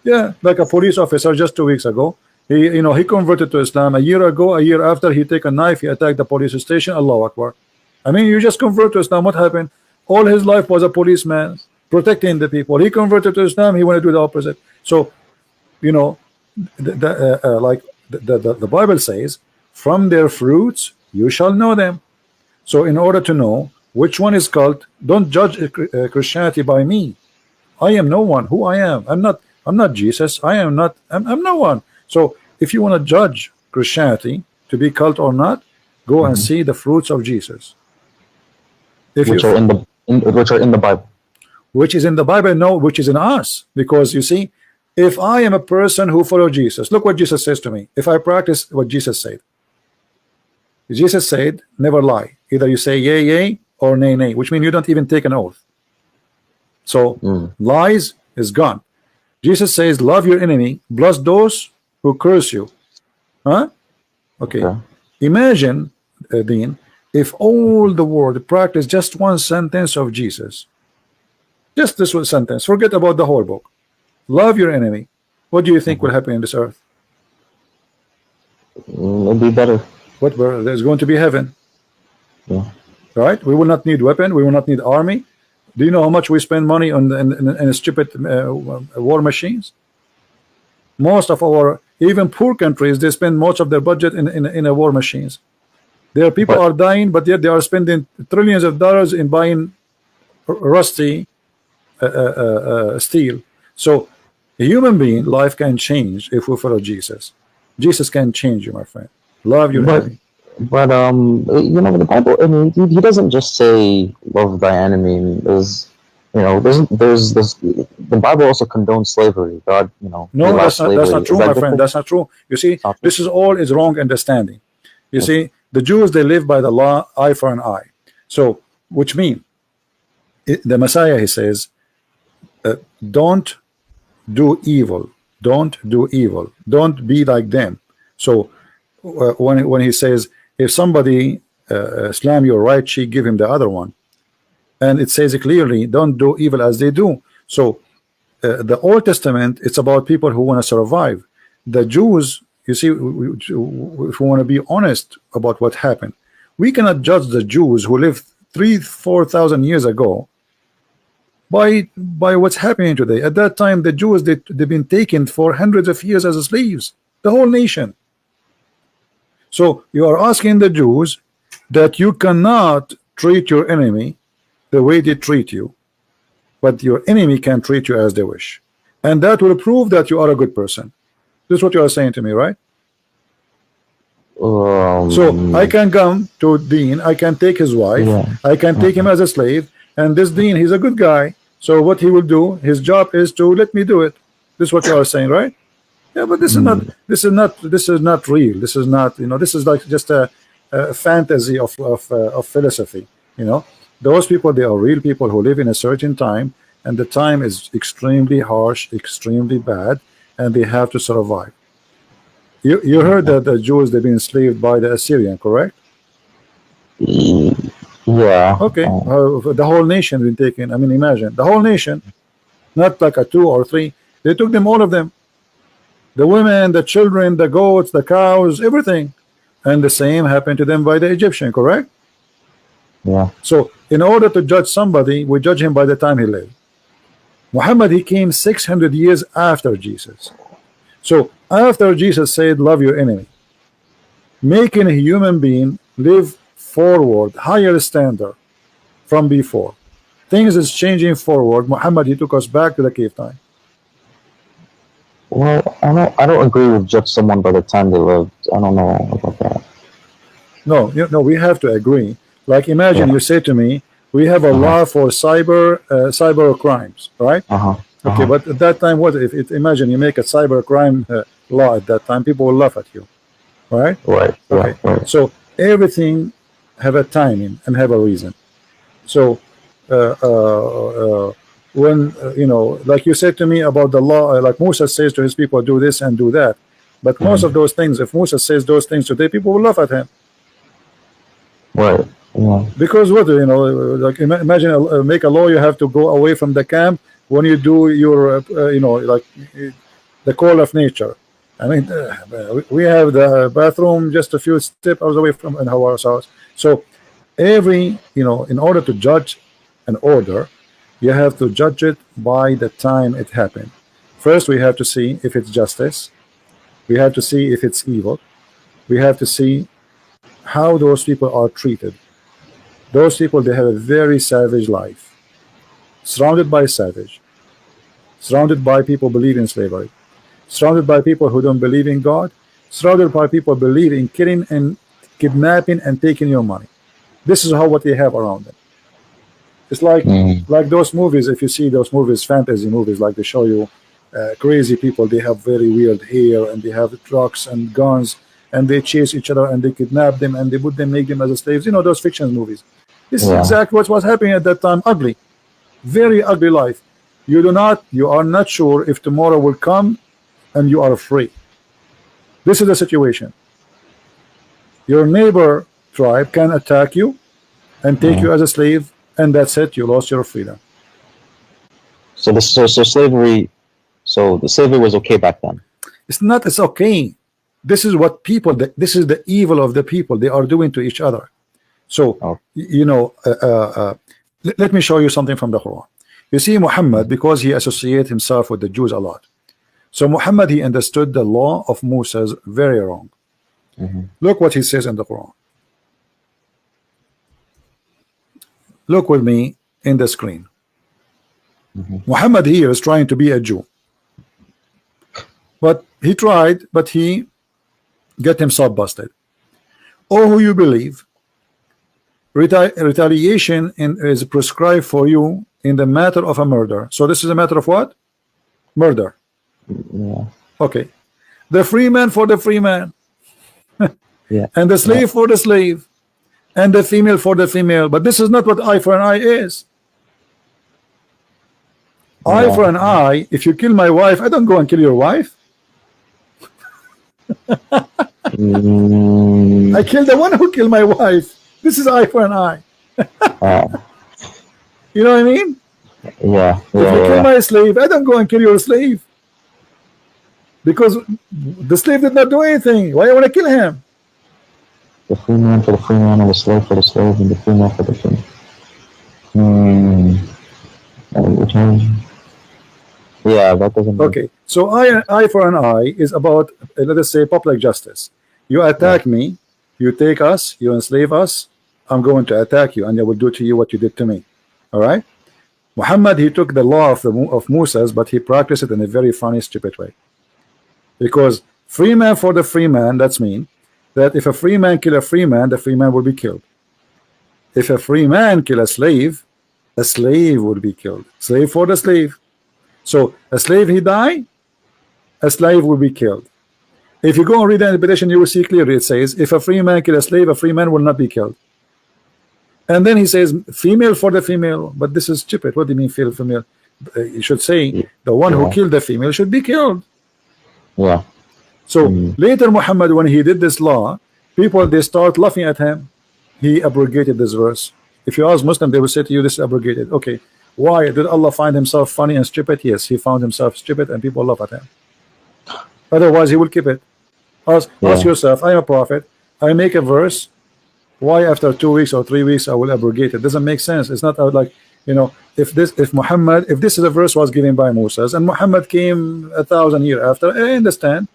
Yeah, like a police officer just 2 weeks ago, he converted to Islam. A year ago, a year after, he take a knife, he attacked the police station. Allahu Akbar. I mean, you just convert to Islam, what happened? All his life was a policeman protecting the people. He converted to Islam, he want to do the opposite. So, you know, the Bible says, from their fruits you shall know them. So in order to know which one is cult, don't judge Christianity by me. I am no one. Who I am, I'm not Jesus. I'm no one. So if you want to judge Christianity to be cult or not, go and see the fruits of Jesus. Which are in the Bible. Which is in the Bible, no, which is in us. Because you see, if I am a person who follows Jesus, look what Jesus says to me. If I practice what Jesus said, Jesus said, never lie. Either you say yay, yay, or nay, nay, which means you don't even take an oath. So lies is gone. Jesus says, love your enemy, bless those who curse you. Huh? Okay. Imagine, Dean, if all the world practiced just one sentence of Jesus. Just this one sentence. Forget about the whole book. Love your enemy. What do you think will happen in this earth? It'll be better. What? There's going to be heaven. Yeah. Right? We will not need weapon. We will not need army. Do you know how much we spend money on in stupid war machines? Most of our, even poor countries, they spend most of their budget in war machines. There are people are dying, but yet they are spending trillions of dollars in buying rusty steel. So a human being life can change if we follow Jesus. Jesus can change you, my friend. Love your enemy. But you know, the Bible, I mean, he doesn't just say love thy enemy. There's, you know, there's the Bible also condones slavery. God, you know, no, that's not true, my friend. That's not true. You see, this is all is wrong understanding. You see, the Jews, they live by the law, eye for an eye. So, which means the Messiah, he says, don't do evil. Don't do evil. Don't be like them. So when he says, if somebody slam your right cheek, give him the other one, and it says clearly, don't do evil as they do. So the Old Testament, it's about people who want to survive. The Jews, you see, if we want to be honest about what happened, we cannot judge the Jews who lived 3,000-4,000 years ago by what's happening today. At that time, the Jews, they've been taken for hundreds of years as slaves, the whole nation. So you are asking the Jews that you cannot treat your enemy the way they treat you, but your enemy can treat you as they wish, and that will prove that you are a good person. This is what you are saying to me, right? So I can come to Dean, I can take his wife, I can take him as a slave, and this Dean, he's a good guy. So what he will do, his job is to let me do it. This is what you are saying, right? Yeah, but this is not real. This is not, you know, this is like just a fantasy of philosophy. You know, those people, they are real people who live in a certain time, and the time is extremely harsh, extremely bad, and they have to survive. You heard that the Jews, they've been enslaved by the Assyrian, correct? Yeah. Okay. The whole nation been taken. I mean, imagine the whole nation, not like a 2 or 3. They took them, all of them. The women, the children, the goats, the cows, everything. And the same happened to them by the Egyptian, correct? Yeah. So in order to judge somebody, we judge him by the time he lived. Muhammad, he came 600 years after Jesus. So after Jesus said, love your enemy, making a human being live forward, higher standard from before. Things is changing forward. Muhammad, he took us back to the cave time. Well, I don't agree with judge someone by the time they lived. I don't know about that. No, we have to agree. Like, imagine you say to me, we have a law for cyber crimes, right? Okay, but at that time, what if imagine you make a cyber crime law at that time, people will laugh at you, right? Right. Okay. Right. So everything have a timing and have a reason. So when you know, like you said to me about the law, like Musa says to his people, do this and do that. But most of those things, if Musa says those things today, people will laugh at him. Right. Yeah. Because what, you know, like imagine make a law, you have to go away from the camp when you do your you know, like the call of nature. I mean, we have the bathroom just a few steps away from in our house. So every, you know, in order to judge an order, you have to judge it by the time it happened. First, we have to see if it's justice. We have to see if it's evil. We have to see how those people are treated. Those people, they have a very savage life, surrounded by savage, surrounded by people believe in slavery, surrounded by people who don't believe in God, surrounded by people believe in killing and kidnapping and taking your money. This is how what they have around them. It's like those movies. If you see those movies, fantasy movies, like they show you crazy people, they have very weird hair and they have trucks and guns, and they chase each other and they kidnap them and they put them, make them as slaves. You know those fiction movies. This is exactly what was happening at that time. Ugly, very ugly life. You are not sure if tomorrow will come, and you are free. This is the situation. Your neighbor tribe can attack you and take you as a slave, and that's it. You lost your freedom. So the slavery was okay back then. It's not. It's okay. This is what people. This is the evil of the people. They are doing to each other. So you know. Let me show you something from the Quran. You see, Muhammad, because he associated himself with the Jews a lot. So Muhammad, he understood the law of Moses very wrong. Look what he says in the Quran. Look with me in the screen. Muhammad here is trying to be a Jew, but he tried, but he get himself busted. Oh, who you believe, retaliation is prescribed for you in the matter of a murder. So this is a matter of what? Murder. Okay. The free man for the free man. And the slave for the slave, and the female for the female. But this is not what eye for an eye is. Eye for an eye. If you kill my wife, I don't go and kill your wife. I kill the one who killed my wife. This is eye for an eye. You know what I mean? If you kill my slave, I don't go and kill your slave, because the slave did not do anything. Why I want to kill him? The free man for the free man, and the slave for the slave, and the female for the female. Yeah, that doesn't. Okay, so eye for an eye is about, let us say, public justice. You attack me, you take us, you enslave us. I'm going to attack you, and I will do to you what you did to me. All right. Muhammad, he took the law of Moses, but he practiced it in a very funny, stupid way. Because free man for the free man, that's mean that if a free man kill a free man, the free man will be killed. If a free man kill a slave would be killed. Slave for the slave. So a slave he die, a slave will be killed. If you go and read the interpretation, you will see clearly it says, if a free man kill a slave, a free man will not be killed. And then he says female for the female, but this is stupid. What do you mean female? You should say the one who killed the female should be killed. So later Muhammad, when he did this law, people, they start laughing at him. He abrogated this verse. If you ask Muslim, they will say to you, this is abrogated. Okay, why did Allah find himself funny and stupid? Yes, he found himself stupid and people laugh at him. Otherwise he will keep it. Ask yourself, I am a prophet, I make a verse, why after 2 weeks or 3 weeks I will abrogate it? Doesn't make sense. It's not like, you know, if this is a verse was given by Moses and Muhammad came 1,000 years after, I understand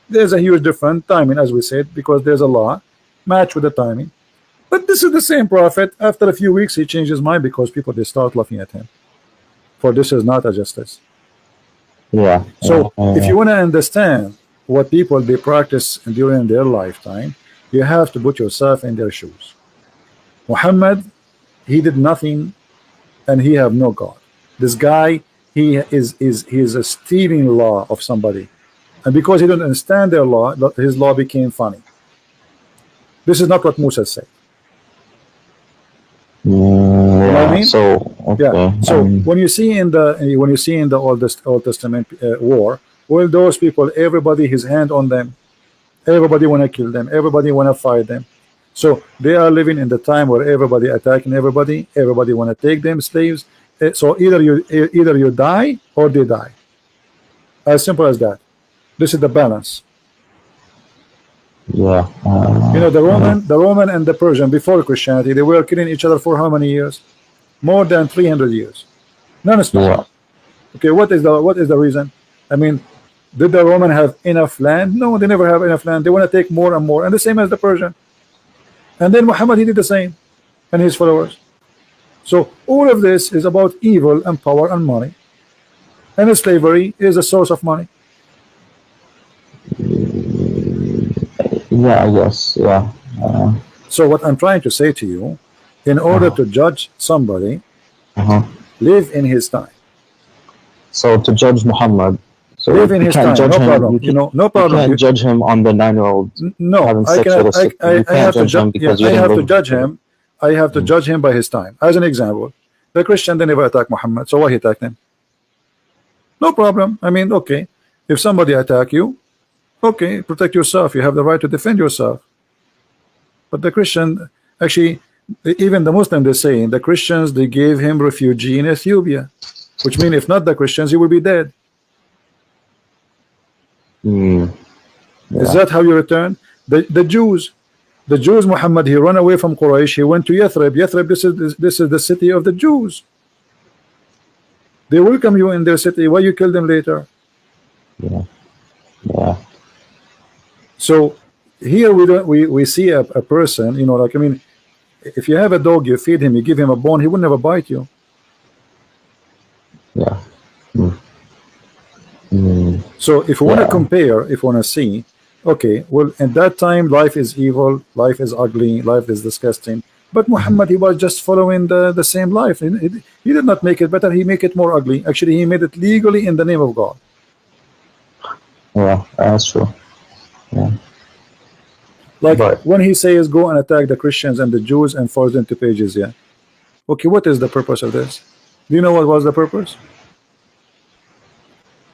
there's a huge different timing, as we said, because there's a law match with the timing. But this is the same prophet. After a few weeks he changed his mind because people, they start laughing at him. For this is not a justice. So if you want to understand what people they practice during their lifetime, you have to put yourself in their shoes. Muhammad, he did nothing and he have no God. This guy, he is a stealing law of somebody, and because he didn't understand their law, his law became funny. This is not what Musa said. You know what I mean? So when you see in the Old Testament war, well, those people, everybody his hand on them, everybody want to kill them, everybody want to fight them. So they are living in the time where everybody attacking everybody want to take them slaves. So either you die or they die. As simple as that. This is the balance. You know, the Roman and the Persian before Christianity, they were killing each other for how many years? More than 300 years. Non-stop. Okay, what is the reason? I mean, did the Roman have enough land? No, they never have enough land. They want to take more and more, and the same as the Persian. And then Muhammad, he did the same, and his followers. So all of this is about evil and power and money, and slavery is a source of money. So what I'm trying to say to you, in order to judge somebody, live in his time. So to judge Muhammad, So Live in you his can't time, judge no him. problem. You, You know, no you problem. can't judge him on the 9-year-old No, having I sex can. with a 6. You I can't have to judge him judge. Yeah, because you I didn't have to live judge with him. I have to judge him by his time. As an example, the Christian, they never attack Muhammad, so why he attacked him? No problem. I mean, okay, if somebody attack you, okay, protect yourself. You have the right to defend yourself. But the Christian, actually, even the Muslim, they say the Christians, they gave him refugee in Ethiopia, which means if not the Christians, he will be dead. Mm, Is yeah. that how you return? The Jews, Muhammad, he ran away from Quraysh. He went to Yathrib. Yathrib, this is the city of the Jews. They welcome you in their city. Why you kill them later? Yeah. Yeah. So here we see a person, you know, like, I mean, if you have a dog, you feed him, you give him a bone, he will never bite you. Yeah. Mm. Mm. So if you want to Yeah. compare, if you want to see, okay, well, in that time, life is evil, life is ugly, life is disgusting. But Muhammad, he was just following the same life. He did not make it better, he made it more ugly. Actually, he made it legally in the name of God. Yeah, that's true. Yeah. Like But when he says go and attack the Christians and the Jews and force them to pages, yeah. Okay, what is the purpose of this? Do you know what was the purpose?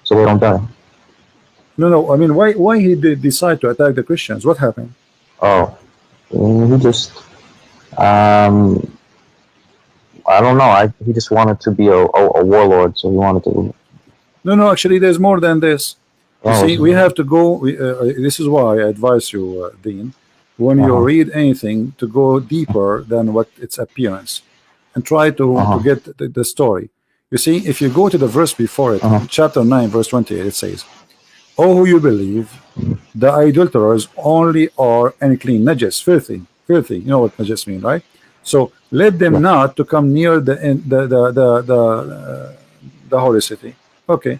so they don't die. No, I mean, why he did decide to attack the Christians? What happened? Oh, he just I don't know. He just wanted to be a warlord, so he wanted to. No, actually, there's more than this. You Oh, see, we have to go. This is why I advise you, Dean, when you read anything, to go deeper than what its appearance, and try to get the story. You see, if you go to the verse before it, chapter 9, verse 28, it says, "Oh, who you believe, the idolaters only are unclean, najis, filthy. You know what najis mean, right? So let them not to come near the holy city." Okay.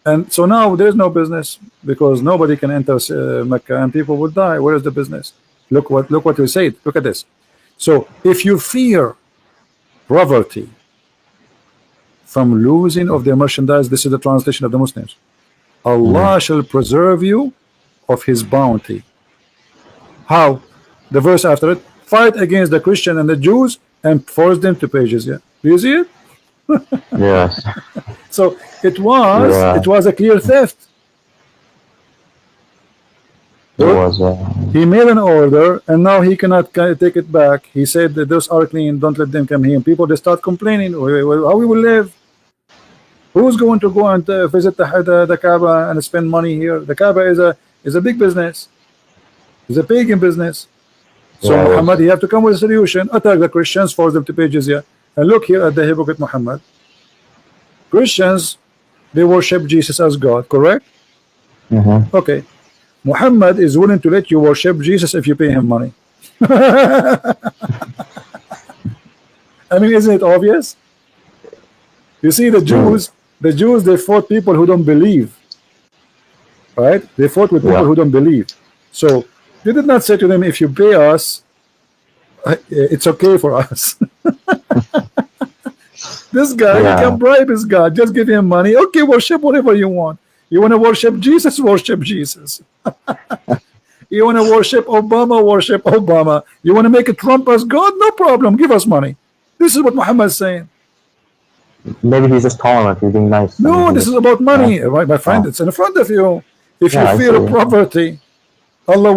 And so now there is no business because nobody can enter Mecca and people will die. Where is the business? Look what we said. Look at this. So if you fear poverty from losing of their merchandise, this is the translation of the Muslims, Allah shall preserve you of his bounty. How? The verse after it, fight against the Christian and the Jews and force them to pay jizya. Do you see it? yes. So it was a clear theft. It was. He made an order and now he cannot take it back. He said that those are clean, don't let them come here. And people, they start complaining, how we will live? Who's going to go and visit the Kaaba and spend money here? The Kaaba is a big business. It's a pagan business. So Muhammad, you have to come with a solution. Attack the Christians, force them to pay jizya. And look here at the hypocrite Muhammad. Christians, they worship Jesus as God, correct? Okay. Muhammad is willing to let you worship Jesus if you pay him money. I mean, isn't it obvious? You see, the Jews, they fought people who don't believe. Right? They fought with people who don't believe. So they did not say to them, if you pay us, it's okay for us. This guy, you can bribe his God. Just give him money. Okay, worship whatever you want. You want to worship Jesus? Worship Jesus. You want to worship Obama? Worship Obama. You want to make a Trump as God? No problem. Give us money. This is what Muhammad is saying. Maybe he's just tolerant. He's being nice. No, this is about money, right, my friend. It's in front of you. If you fear poverty, Allah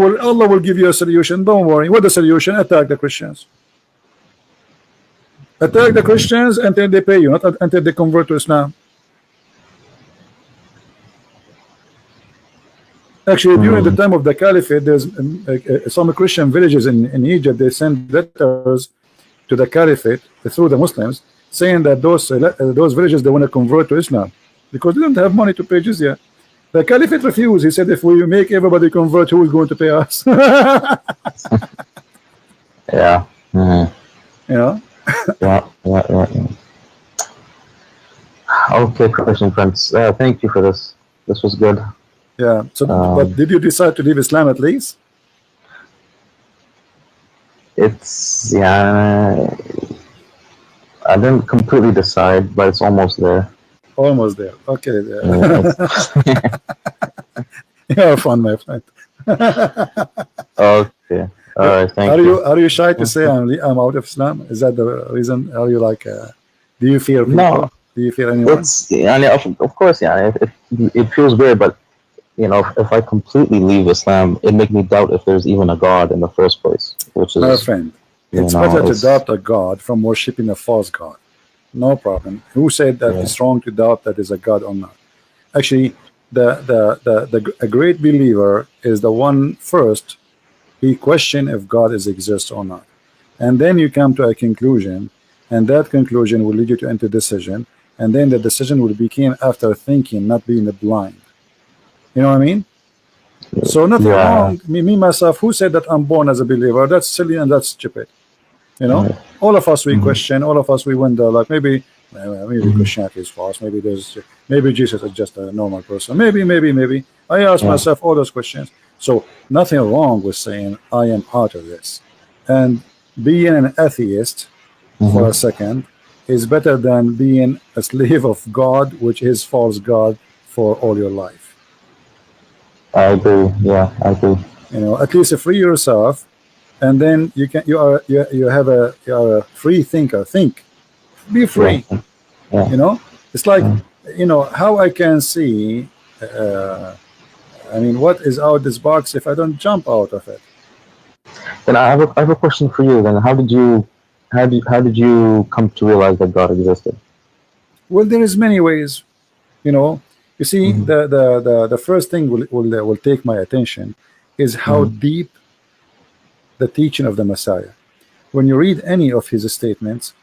will give you a solution. Don't worry. What the solution? Attack the Christians. Attack the Christians until they pay you, not until they convert to Islam. Actually, during the time of the Caliphate, there's some Christian villages in Egypt. They send letters to the Caliphate through the Muslims, saying that those villages, they want to convert to Islam because they don't have money to pay jizya. The Caliphate refused. He said, if we make everybody convert, who is going to pay us? Yeah. Yeah. Yeah. Okay, Christian Prince. Thank you for this. This was good. Yeah. So, but did you decide to leave Islam at least? It's I didn't completely decide, but it's almost there. Almost there. Okay. Yeah, You're fun, my friend. okay. All right. Thank Are you shy to say I'm out of Islam? Is that the reason? Are you like? Do you fear people? No, Do you fear anyone? it's. I mean, of course, yeah. It feels weird, but you know, if I completely leave Islam, it make me doubt if there's even a God in the first place. Which is, My friend, it's better to doubt a God from worshiping a false God. No problem. Who said that it's wrong to doubt that is a God or not? Actually, a great believer is the one first he question if God exists or not, and then you come to a conclusion, and that conclusion will lead you to enter decision, and then the decision will become after thinking, not being blind. You know what I mean? So nothing wrong. Me myself, who said that I'm born as a believer? That's silly and that's stupid. You know, all of us we question, all of us we wonder, like maybe Christianity is false, maybe Jesus is just a normal person, maybe. I ask myself all those questions. So nothing wrong with saying I am out of this, and being an atheist for a second is better than being a slave of God, which is false God, for all your life. I agree. Yeah, I agree. You know, at least free yourself, and then you are a free thinker. Think, be free. Yeah. You know, it's like you know how I can see. I mean, what is out this box if I don't jump out of it? Then I have a question for you. Then how did you come to realize that God existed? Well, there is many ways. You know, you see, the first thing will take my attention is how deep the teaching of the Messiah. When you read any of his statements,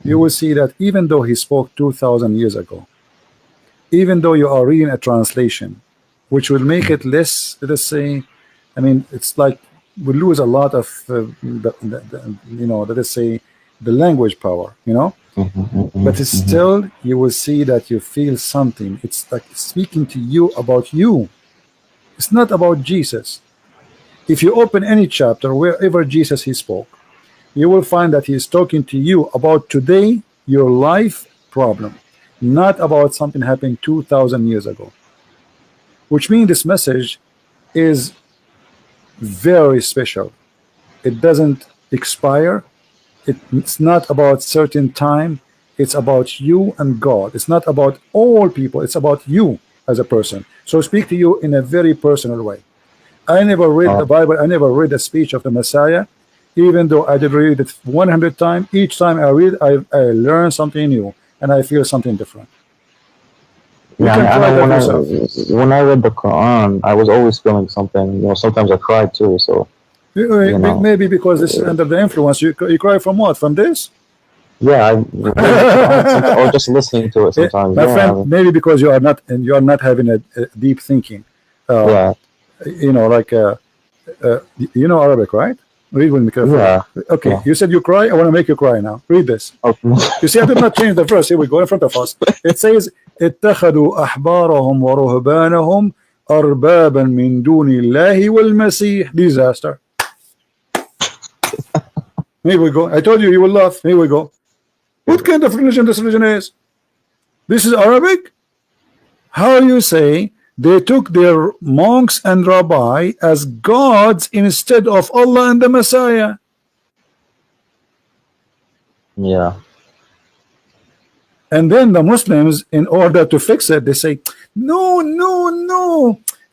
you will see that even though he spoke 2,000 years ago, even though you are reading a translation, which will make it less, let us say, I mean, it's like we lose a lot of you know, let us say, the language power, you know. But it's still, you will see that you feel something. It's like speaking to you about you. It's not about Jesus. If you open any chapter wherever Jesus he spoke, you will find that he is talking to you about today, your life problem, not about something happened 2,000 years ago. Which means this message is very special. It doesn't expire. It's not about certain time. It's about you and God. It's not about all people. It's about you as a person. So speak to you in a very personal way. I never read the Bible. I never read the speech of the Messiah, even though I did read it 100 times. Each time I read, I learn something new, and I feel something different. Yeah, when I read the Quran, I was always feeling something. You know, sometimes I cried too. So maybe because this is under the influence. You cry from what? From this? Yeah, or just listening to it sometimes. My friend, maybe because you are not having a deep thinking. You know, like you know Arabic, right? Read with me carefully. Yeah. Okay. Yeah. You said you cry. I want to make you cry now. Read this. Okay. You see, I did not change the verse. Here we go in front of us. It says, اتخذوا أحبارهم ورهبانهم أربابا من دون الله والمسيح. Disaster. Here we go. I told you will laugh. Here we go. What kind of religion this religion is? This is Arabic? How you say they took their monks and rabbi as gods instead of Allah and the Messiah? Yeah. And then the Muslims, in order to fix it, they say, no.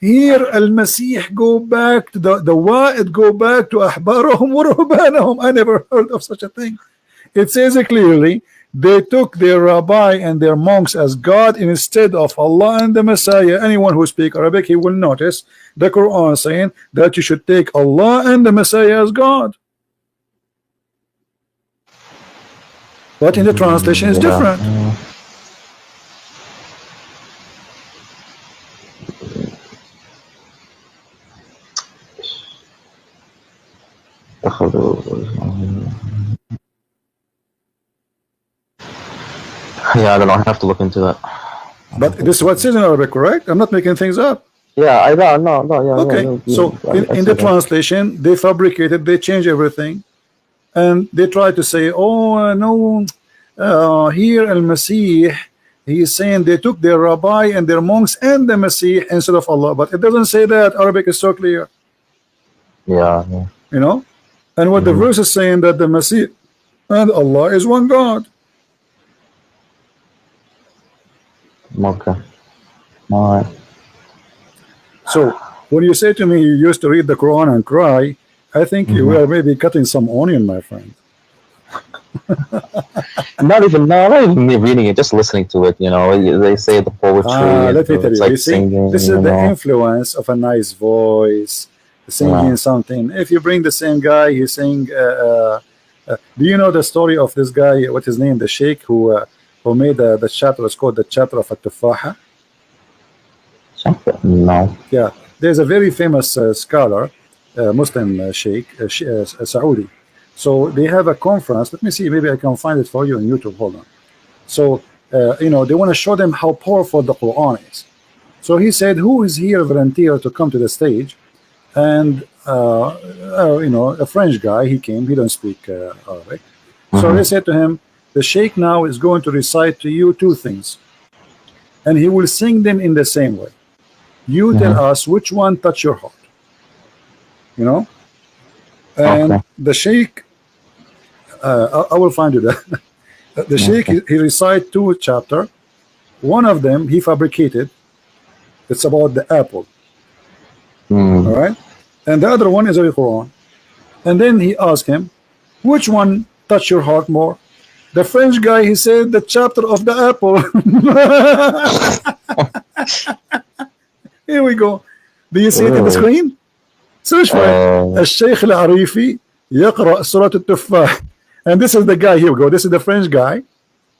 Here Al-Masih go back to the Wa'id go back to Ahbarahum wa Ruhbanahum. I never heard of such a thing. It says it clearly, they took their rabbi and their monks as God instead of Allah and the Messiah. Anyone who speaks Arabic, he will notice the Quran saying that you should take Allah and the Messiah as God. But in the translation is different. Yeah, I don't know. I have to look into that. But this is what it says in Arabic, correct? I'm not making things up. Yeah, no, yeah. Okay, so in the translation, they fabricated, they changed everything, and they try to say, oh no, here Al-Masih, he is saying they took their rabbi and their monks and the Messiah instead of Allah, but it doesn't say that. Arabic is so clear, Yeah. you know. And what the verse is saying, that the Messiah and Allah is one God. Okay. All right. So when you say to me you used to read the Quran and cry, I think you are maybe cutting some onion, my friend. Not even me reading it, just listening to it. You know, they say the poetry. Let me tell it's you, like you see, singing, this is the influence of a nice voice, singing something. If you bring the same guy, he sing. Do you know the story of this guy? What his name? The sheikh who made the chapter. It's called the chapter of At-Tufaha. No. Yeah, there's a very famous scholar, Muslim sheikh, Saudi. So they have a conference. Let me see, maybe I can find it for you on YouTube. Hold on. So you know, they want to show them how powerful the Quran is. So he said, who is here volunteer to come to the stage? And you know, a French guy, he came. He don't speak Arabic. So they said to him, the sheikh now is going to recite to you two things, and he will sing them in the same way. You tell us which one touch your heart, you know. And the sheikh, I will find you that. The sheikh, he recite two chapter. One of them he fabricated. It's about the apple. All right, and the other one is the Quran. And then he asked him, which one touch your heart more? The French guy, he said the chapter of the apple. Here we go. Do you see it in the screen? Search for it. الشيخ العريفي يقرأ سورة التفاح. And this is the guy. Here we go. This is the French guy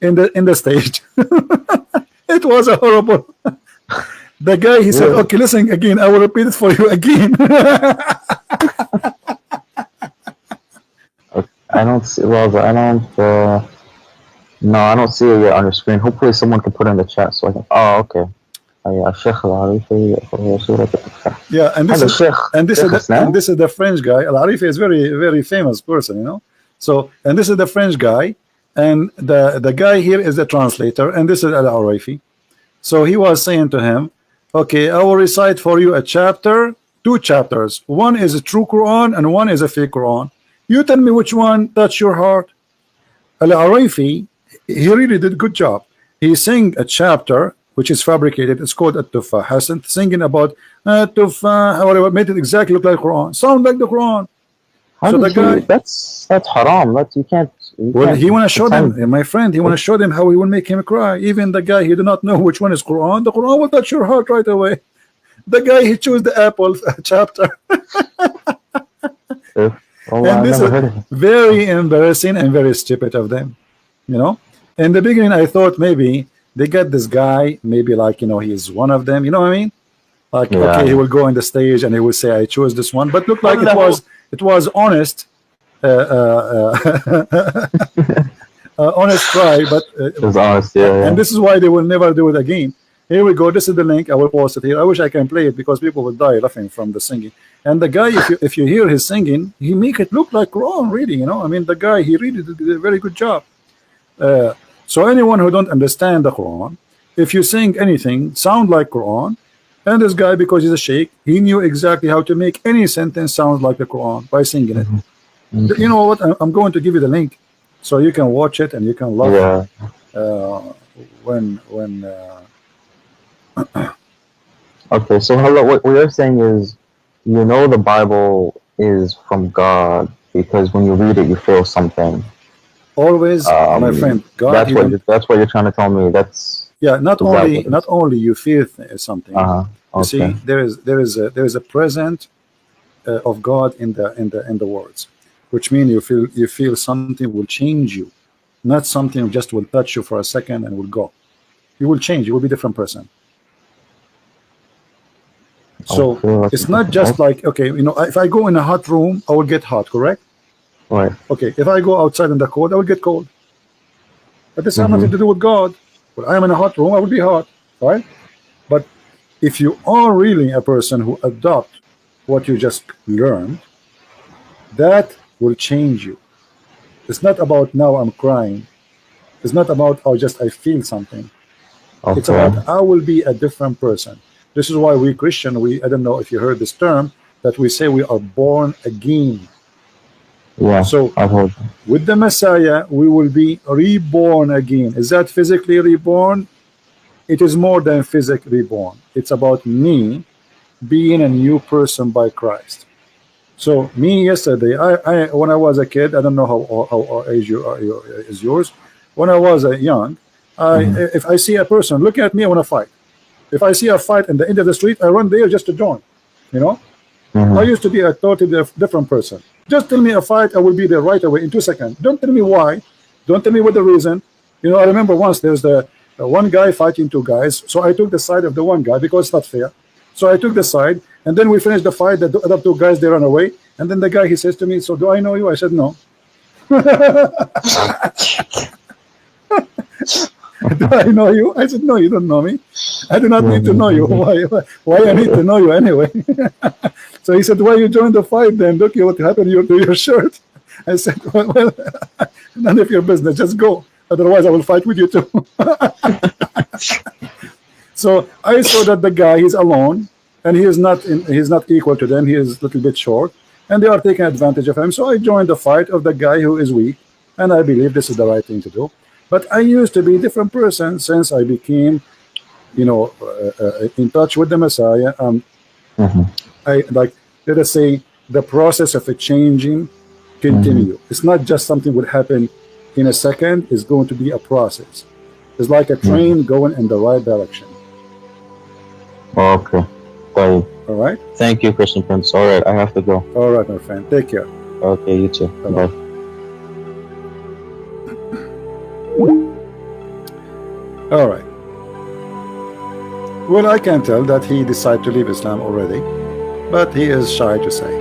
in the stage. It was a horrible. The guy, he said, okay, listen again. I will repeat it for you again. I don't see. Well, I don't. No, I don't see it yet on your screen. Hopefully, someone can put it in the chat so I can. Oh, okay. Yeah, and this is the French guy. Al-Arifi is very famous person, you know. So, and this is the French guy, and the guy here is the translator, and this is Al-Arifi. So he was saying to him, okay, I will recite for you a chapter, two chapters. One is a true Quran and one is a fake Quran. You tell me which one touch your heart. Al-Arifi, he really did a good job. He sang a chapter which is fabricated. It's called At-Tufah. Hassan singing about At-Tufah, whatever, made it exactly look like Quran. Sound like the Quran. So the guy, that's haram. That you can't. Well, he want to show them, my friend. He want to show them how he will make him cry. Even the guy, he do not know which one is Quran. The Quran will touch your heart right away. The guy, he chose the apple chapter. And this is very embarrassing and very stupid of them. You know, in the beginning, I thought maybe they got this guy, maybe like, you know, he's one of them. You know what I mean? Like, okay, he will go on the stage and he will say, I chose this one. But looked like it was honest. Honest try, but it was honest, and this is why they will never do it again. Here we go. This is the link. I will post it here. I wish I can play it because people will die laughing from the singing. And the guy, if you hear his singing, he make it look like Quran, really. You know, I mean, the guy, he really did a very good job. So anyone who don't understand the Quran, if you sing anything sound like Quran, and this guy, because he's a sheikh, he knew exactly how to make any sentence sound like the Quran by singing it. You know what? I'm going to give you the link so you can watch it and you can love it. When okay, so hello, what you're saying is, you know, the Bible is from God because when you read it you feel something. Always, my friend, God. That's what you're trying to tell me. That's not only you feel something. You see, there is a present of God in the words, which means you feel something will change you, not something just will touch you for a second and will go. You will change. You will be a different person. So it's not just like, okay, you know, if I go in a hot room, I will get hot, correct? Right. Okay, if I go outside in the cold, I will get cold. But this has nothing to do with God. When I am in a hot room, I will be hot, right? But if you are really a person who adopt what you just learned, that will change you. It's not about now I'm crying. It's not about I feel something. It's Okay. about I will be a different person. This is why we Christian, I don't know if you heard this term, that we say we are born again. Yeah, So I've heard. with the Messiah, we will be reborn again. Is that physically reborn? It is more than physically reborn. It's about me being a new person by Christ. So me yesterday, I when I was a kid, I don't know how age you are, is yours. When I was young, if I see a person, look at me, I want to fight. If I see a fight in the end of the street, I run there just to join. You know, I used to be a totally different person. Just tell me a fight, I will be there right away in 2 seconds. Don't tell me why. Don't tell me what the reason. You know, I remember once there's the one guy fighting two guys, so I took the side of the one guy because it's not fair. So I took the side, and then we finished the fight. The other two guys, they ran away, and then the guy, he says to me, "So do I know you?" I said, "No." Do I know you? I said, "No, you don't know me. I do not need to know you. Why I need to know you anyway?" So he said, "Why you joined the fight then? Look at what happened to your shirt." I said, "Well, none of your business. Just go. Otherwise, I will fight with you too." So I saw that the guy is alone, and he's not equal to them. He is a little bit short, and they are taking advantage of him. So I joined the fight of the guy who is weak, and I believe this is the right thing to do. But I used to be a different person since I became, you know, in touch with the Messiah. I like, let us say, the process of a changing continue. It's not just something would happen in a second. It's going to be a process. It's like a train going in the right direction. Okay. Sorry. All right. Thank you, Christian Prince. All right, I have to go. All right, my friend. Take care. Okay, you too. Bye-bye. Bye. All right. Well, I can tell that he decided to leave Islam already, but he is shy to say.